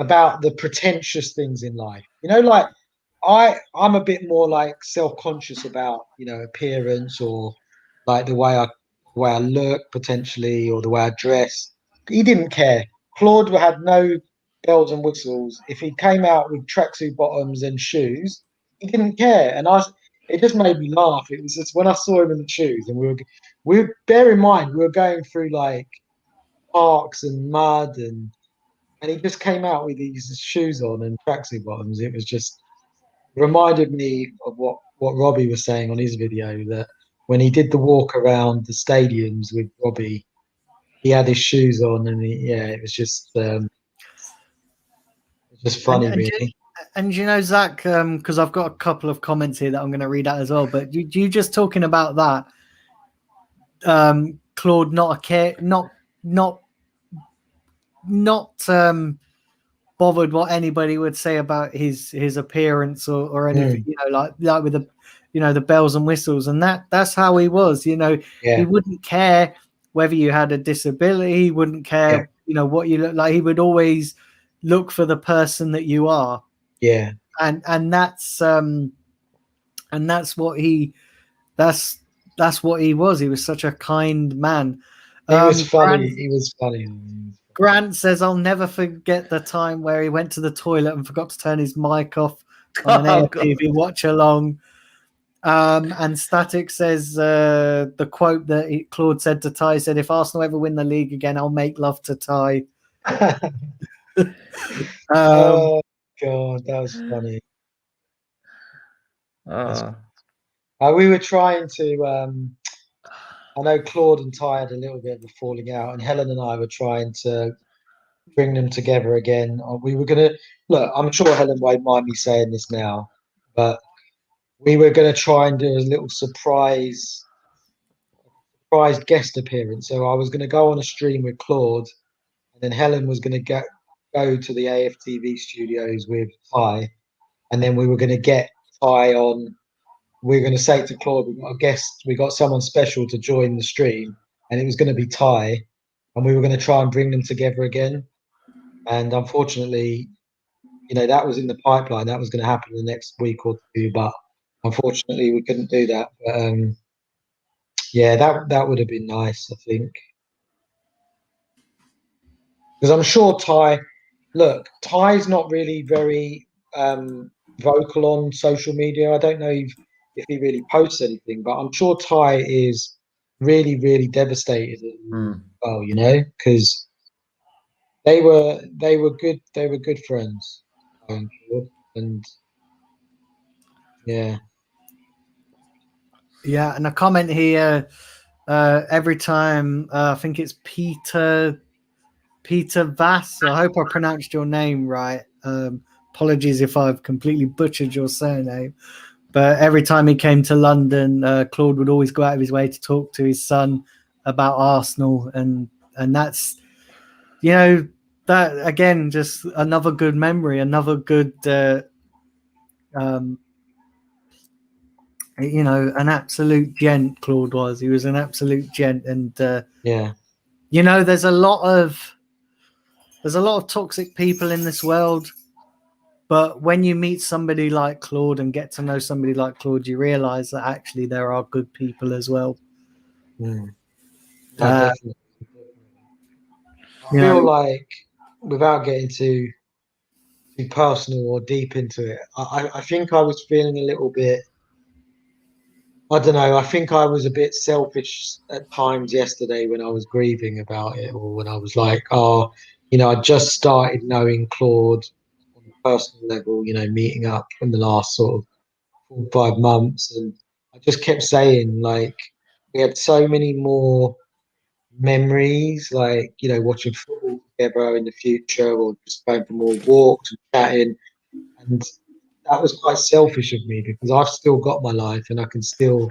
about the pretentious things in life. Like I'm a bit more like self-conscious about appearance, or like the way I look potentially, or the way I dress. He didn't care. Claude had no bells and whistles. If he came out with tracksuit bottoms and shoes, he didn't care. And it just made me laugh. It was just when I saw him in the shoes, and we bear in mind we were going through like parks and mud, and he just came out with these shoes on and tracksuit bottoms. It was just reminded me of what Robbie was saying on his video, that when he did the walk around the stadiums with Robbie, he had his shoes on, and it was just funny, really. And you know, Zach, because I've got a couple of comments here that I'm going to read out as well. But you just talking about that, Claude, not bothered what anybody would say about his appearance or anything. You know, like with the, you know, the bells and whistles, and that's how he was. You know, he wouldn't care whether you had a disability. He wouldn't care, you know, what you look like. He would always look for the person that you are. Yeah. And that's what he that's what he was. He was such a kind man. He was funny. He was funny. Grant says, "I'll never forget the time where he went to the toilet and forgot to turn his mic off on an AFTV watch along." And Static says the quote that Claude said to Ty, said, "If Arsenal ever win the league again, I'll make love to Ty." Oh God, that was funny. We were trying to. I know Claude and Ty had a little bit of a falling out, and Helen and I were trying to bring them together again. We were gonna look. I'm sure Helen won't mind me saying this now, but we were gonna try and do a little surprise guest appearance. So I was gonna go on a stream with Claude, and then Helen was gonna go to the AFTV studios with Ty, and then we were gonna get Ty on. We were going to say to Claude, we got a guest, we got someone special to join the stream, and it was going to be Ty, and we were going to try and bring them together again. And unfortunately, you know, that was in the pipeline. That was going to happen in the next week or two, but unfortunately, we couldn't do that. But yeah, that would have been nice, I think, because I'm sure Ty. Look, Ty's not really very vocal on social media. I don't know if he really posts anything, but I'm sure Ty is really, really devastated. Well, you know, because they were good friends, and yeah. Yeah, and a comment here. Every time, I think it's Peter Vass. I hope I pronounced your name right. Apologies if I've completely butchered your surname. But every time he came to London, Claude would always go out of his way to talk to his son about Arsenal, and that's, you know, that again, just another good memory, another good, you know, an absolute gent. Claude was. He was an absolute gent, and Yeah. you know, there's a lot of toxic people in this world. But when you meet somebody like Claude and get to know somebody like Claude, you realize that actually there are good people as well. No, definitely. I You feel know, like, without getting too personal or deep into it, I think I was feeling a little bit. I don't know. I think I was a bit selfish at times yesterday when I was grieving about it, or when I was like, oh, you know, I just started knowing Claude on a personal level, you know, meeting up in the last sort of 4 or 5 months. And I just kept saying, like, we had so many more memories, like, you know, watching football together in the future, or just going for more walks and chatting. And that was quite selfish of me, because I've still got my life and I can still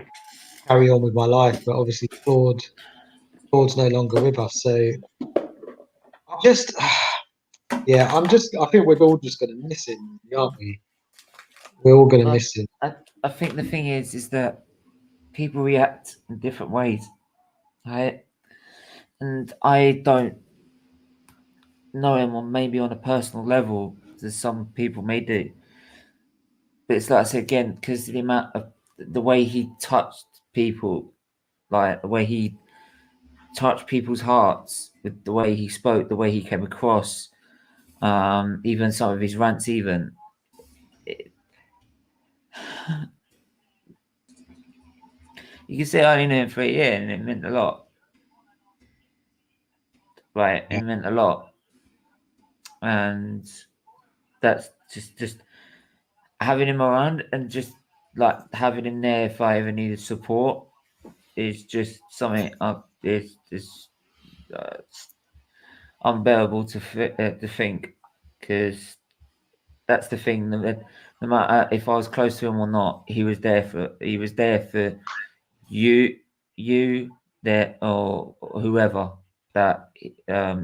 carry on with my life. But obviously, Claude's no longer with us. So I just, yeah, I think we're all just going to miss him, aren't we? We're all going to miss him. I think the thing is that people react in different ways, right? And I don't know him on maybe on a personal level, as some people may do. But it's like I said again, because the amount of the way he touched people, like the way he touched people's hearts with the way he spoke, the way he came across, even some of his rants, even. You can say I only knew him for a year, and it meant a lot. Right, it meant a lot, and that's just having him around, and just like having him there if I ever needed support is just something. It's just unbearable to think, because that's the thing. No matter if I was close to him or not, he was there for you, there, or whoever that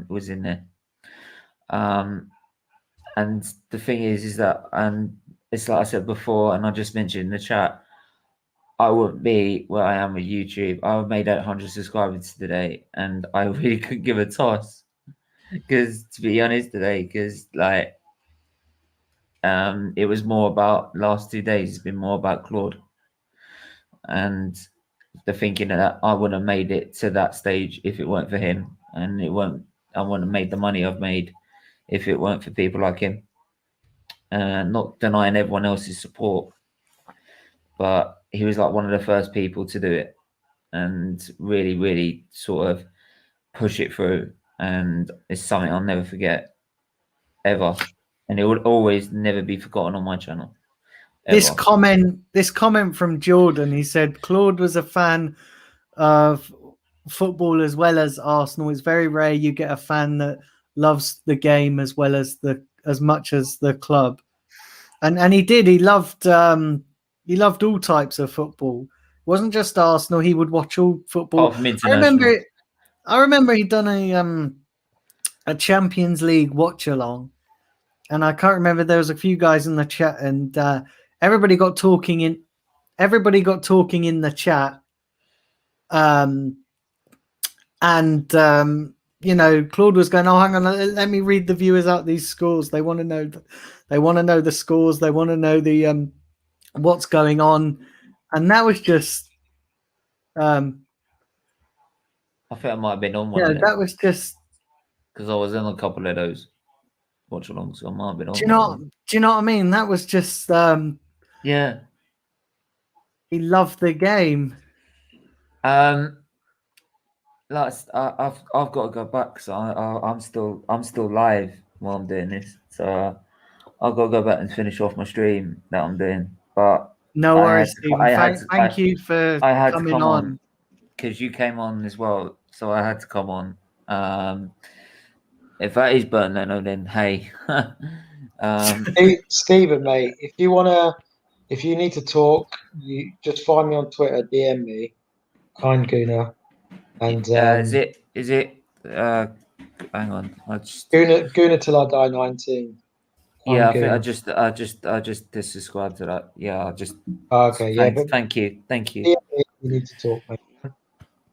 was in there. And the thing is that, and it's like I said before, and I just mentioned in the chat, I wouldn't be where I am with YouTube. I made 800 subscribers today, and I really couldn't give a toss. Because to be honest, today, because like, it was more about last 2 days. It's been more about Claude, and the thinking that I wouldn't have made it to that stage if it weren't for him, and I wouldn't have made the money I've made if it weren't for people like him. Not denying everyone else's support, but he was like one of the first people to do it and really, really sort of push it through. And it's something I'll never forget, ever. And it would always never be forgotten on my channel. Ever. This comment from Jordan, he said Claude was a fan of football as well as Arsenal. It's very rare you get a fan that loves the game as well as much as the club. And he did. He loved all types of football. It wasn't just Arsenal. He would watch all football. I remember he'd done a Champions League watch along, and I can't remember. There was a few guys in the chat, and everybody got talking in the chat. Claude was going, "Oh, hang on, let me read the viewers out these scores. They want to know the scores. They want to know the what's going on." And that was just I think I might have been on one. Yeah, that was just because I was in a couple of those watch alongs, so I might have been on. Do you know what I mean? That was just yeah. He loved the game. Like I've got to go back, so I'm still live while I'm doing this, so I've got to go back and finish off my stream that I'm doing. But no worries, Stephen. Thank you for coming on because you came on as well, so I had to come on. If that is Bernardo, then hey, Stephen, mate, if you need to talk, you just find me on Twitter, DM me, Kind Gooner. And is it hang on, I just Gooner till I die 19. Yeah, I think I just subscribed to that. Yeah, I just okay. Thank you. You need to talk, mate.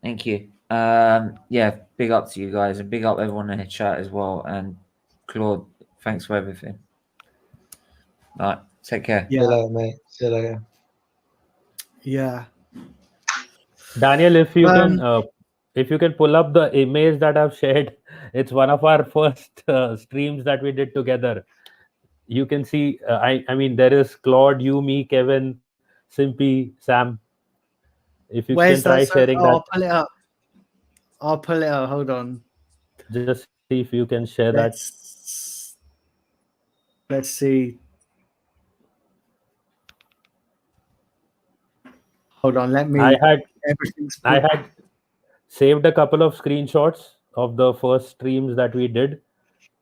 Thank you. Yeah, big up to you guys and big up everyone in the chat as well. And Claude, thanks for everything. All right, take care. Yeah. See you later, mate. See you later. Yeah. Daniel, if you can pull up the image that I've shared, it's one of our first streams that we did together. You can see, I mean, there is Claude, you, me, Kevin, Simpy, Sam. If you can try sharing that. I'll pull it up. Hold on. Just see if you can share that. Let's see. Hold on. Let me. I had saved a couple of screenshots of the first streams that we did.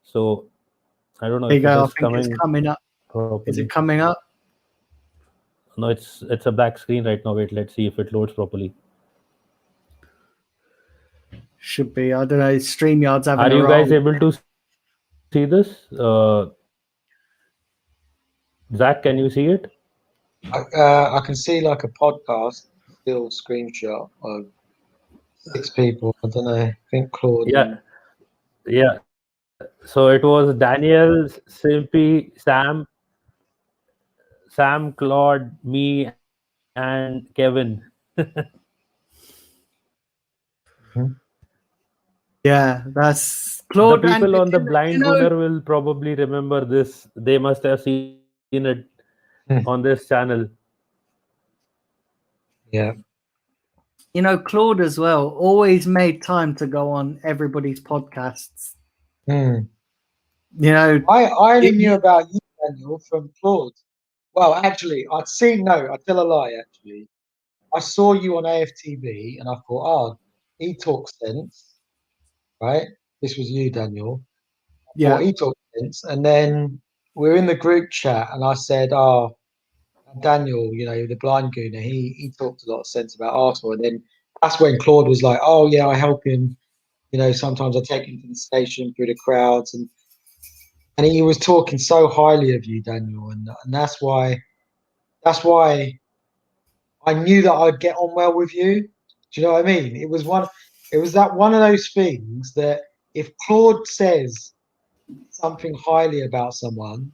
So I don't know if it's coming up. Properly. Is it coming up? No, it's a black screen right now. Wait, let's see if it loads properly. Should be. I don't know. StreamYard's having Are you guys able to see this? Zach, can you see it? I can see like a podcast still screenshot of 6 people. I don't know. I think Claude. Yeah. So it was Daniel, Simpy, Sam, Claude, me, and Kevin. Yeah, that's Claude. The people on the Blind Gooner will probably remember this. They must have seen it on this channel. Yeah. You know, Claude as well always made time to go on everybody's podcasts. You know, I only knew about you, Daniel, from Claude. Well, actually, I tell a lie, actually. I saw you on AFTV and I thought, he talks sense, right? This was you, Daniel. Yeah. He talks sense. And then we're in the group chat, and I said, "Oh, Daniel, the blind gooner, he talked a lot of sense about Arsenal." And then that's when Claude was like, "Oh yeah, I help him. Sometimes I take him to the station through the crowds." And he was talking so highly of you, Daniel, and that's why I knew that I'd get on well with you. Do you know what I mean? It was one of those things that if Claude says something highly about someone,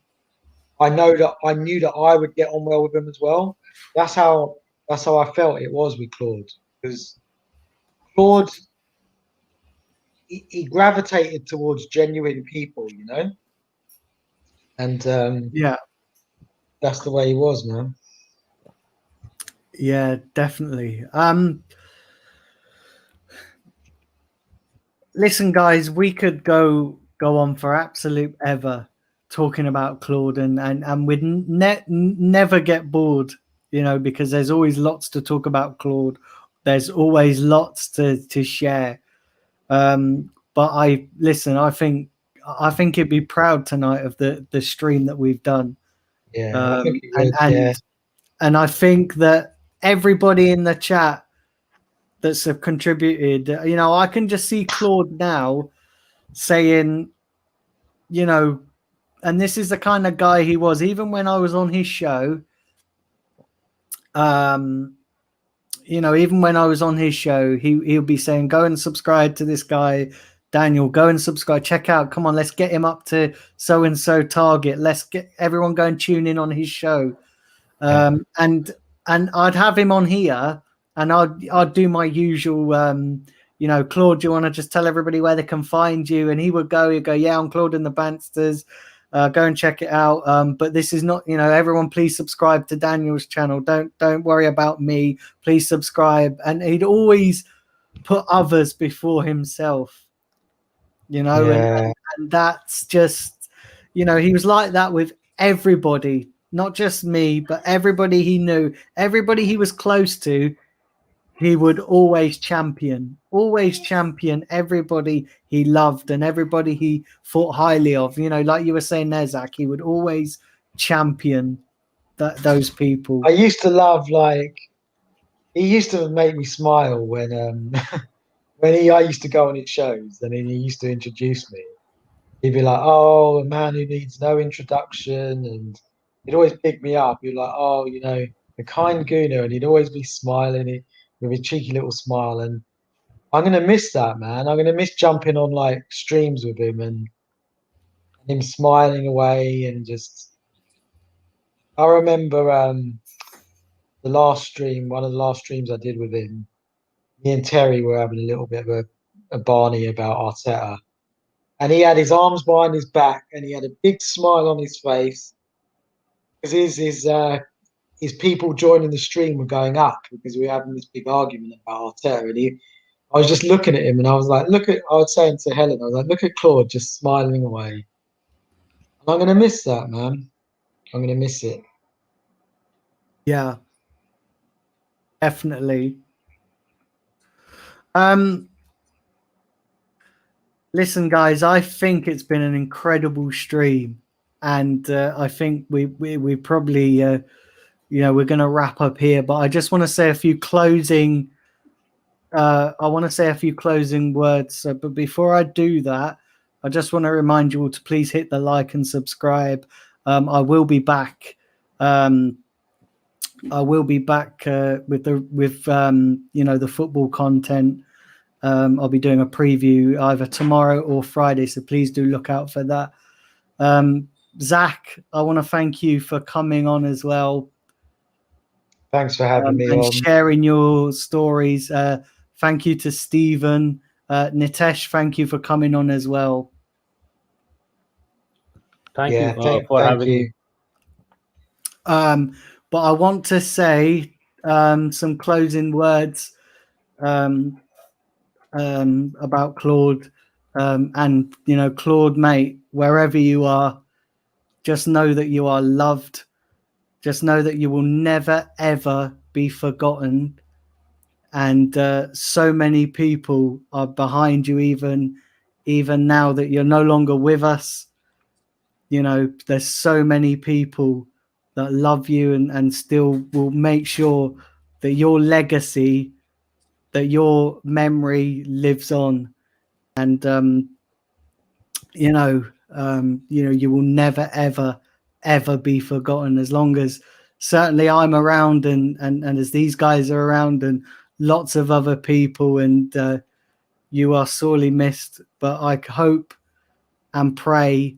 I knew that I would get on well with him as well. That's how I felt it was with Claude, because Claude he gravitated towards genuine people, and Yeah, that's the way he was, man. yeah, definitely. Listen, guys, we could go on for absolute ever talking about Claude, and we'd never get bored, because there's always lots to talk about Claude. There's always lots to share. But I think he'd be proud tonight of the stream that we've done. Yeah, I think he And would. Yeah, and I think that everybody in the chat that's have contributed, I can just see Claude now saying, and this is the kind of guy he was, even when I was on his show. Even when I was on his show, he'll be saying, "Go and subscribe to this guy, Daniel. Go and subscribe. Check out. Come on, let's get him up to so and so target. Let's get everyone go and tune in on his show." And I'd have him on here, and I'd do my usual. Claude, do you want to just tell everybody where they can find you? And he'd go, "Yeah, I'm Claude and the Bansters. Go and check it out." But this is not, everyone, please subscribe to Daniel's channel. Don't worry about me. Please subscribe. And he'd always put others before himself. And that's just, he was like that with everybody, not just me, but everybody he knew, everybody he was close to. He would always champion everybody he loved and everybody he thought highly of. Like you were saying there, Zach, he would always champion those people. I used to love, he used to make me smile when I used to go on his shows, and then he used to introduce me. He'd be like, "Oh, a man who needs no introduction," and he'd always pick me up. He'd be like, "Oh, the kind Gooner," and he'd always be smiling with a cheeky little smile. And I'm gonna miss that, man. I'm gonna miss jumping on streams with him and him smiling away and just. I remember the last stream, one of the last streams I did with him. Me and Terry were having a little bit of a Barney about Arteta. And he had his arms behind his back and he had a big smile on his face because his people joining the stream were going up because we were having this big argument about Arteta. And I was just looking at him and I was like, I was saying to Helen, I was like, "Look at Claude just smiling away." And I'm going to miss that, man. I'm going to miss it. Yeah, definitely. Listen, guys, I think it's been an incredible stream, and I think we probably we're going to wrap up here. But I just want to say a few closing. I want to say a few closing words. But before I do that, I just want to remind you all to please hit the like and subscribe. I will be back. I will be back with the football content. I'll be doing a preview either tomorrow or Friday, so please do look out for that. Zach, I want to thank you for coming on as well. Thanks for having me and on. sharing your stories. Thank you to Stephen. Nitesh, thank you for coming on as well. Thank you for having me. But I want to say some closing words about Claude. And, Claude, mate, wherever you are, just know that you are loved. Just know that you will never, ever be forgotten. And so many people are behind you, even now that you're no longer with us. you know, there's so many people that love you and still will make sure that your legacy, that your memory lives on. And, you know, you will never, ever, ever be forgotten as long as certainly I'm around and as these guys are around and lots of other people, and you are sorely missed. But I hope and pray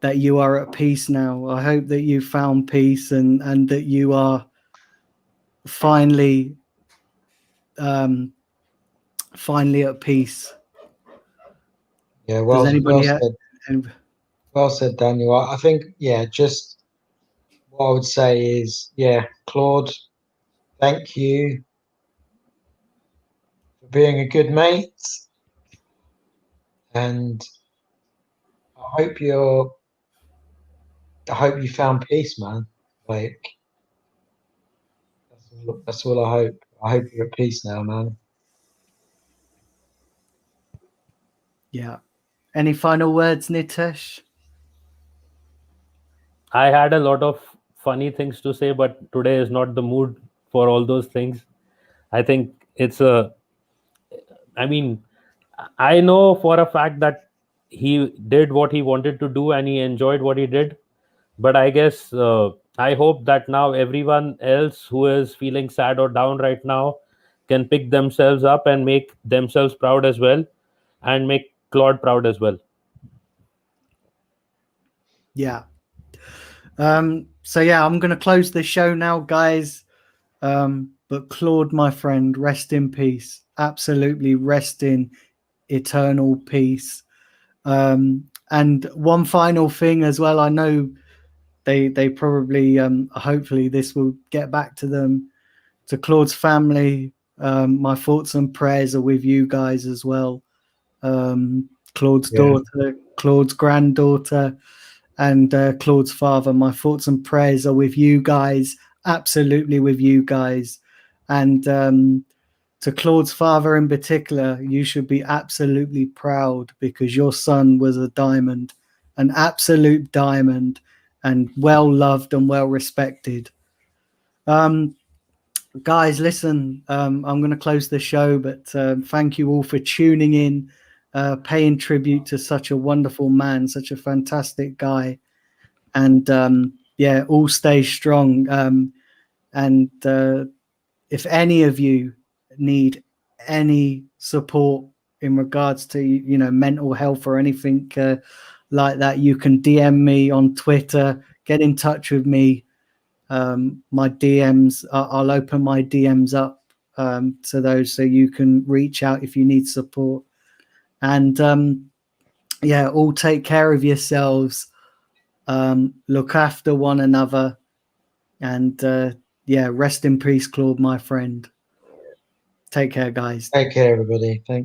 that you are at peace now. I hope that you found peace and that you are finally finally at peace. Yeah, Does well, anybody well said, Daniel. I think, yeah, just what I would say is, yeah, Claude, thank you for being a good mate, and I hope you found peace, man. Like, that's all I hope. I hope you're at peace now, man. Yeah. Any final words, Nitesh? I had a lot of funny things to say, but today is not the mood for all those things. I think I mean, I know for a fact that he did what he wanted to do and he enjoyed what he did. But I guess I hope that now everyone else who is feeling sad or down right now can pick themselves up and make themselves proud as well, and make Claude proud as well. Yeah. So yeah, I'm gonna close the show now, guys. But Claude, my friend, rest in peace. Absolutely rest in eternal peace. And one final thing as well, I know they probably hopefully this will get back to them. To Claude's family, my thoughts and prayers are with you guys as well. Claude's daughter, Claude's granddaughter, and Claude's father, my thoughts and prayers are with you guys, absolutely with you guys. And to Claude's father in particular, you should be absolutely proud because your son was a diamond, an absolute diamond, and well loved and well respected. Guys, listen, I'm going to close the show, but thank you all for tuning in, paying tribute to such a wonderful man, such a fantastic guy. And yeah, all stay strong. And if any of you need any support in regards to, you know, mental health or anything like that, you can DM me on Twitter, get in touch with me. My DMs, I'll open my DMs up to those so you can reach out if you need support. And yeah, all take care of yourselves. Look after one another. And yeah, rest in peace, Claude, my friend. Take care, guys. Take care, everybody. Thank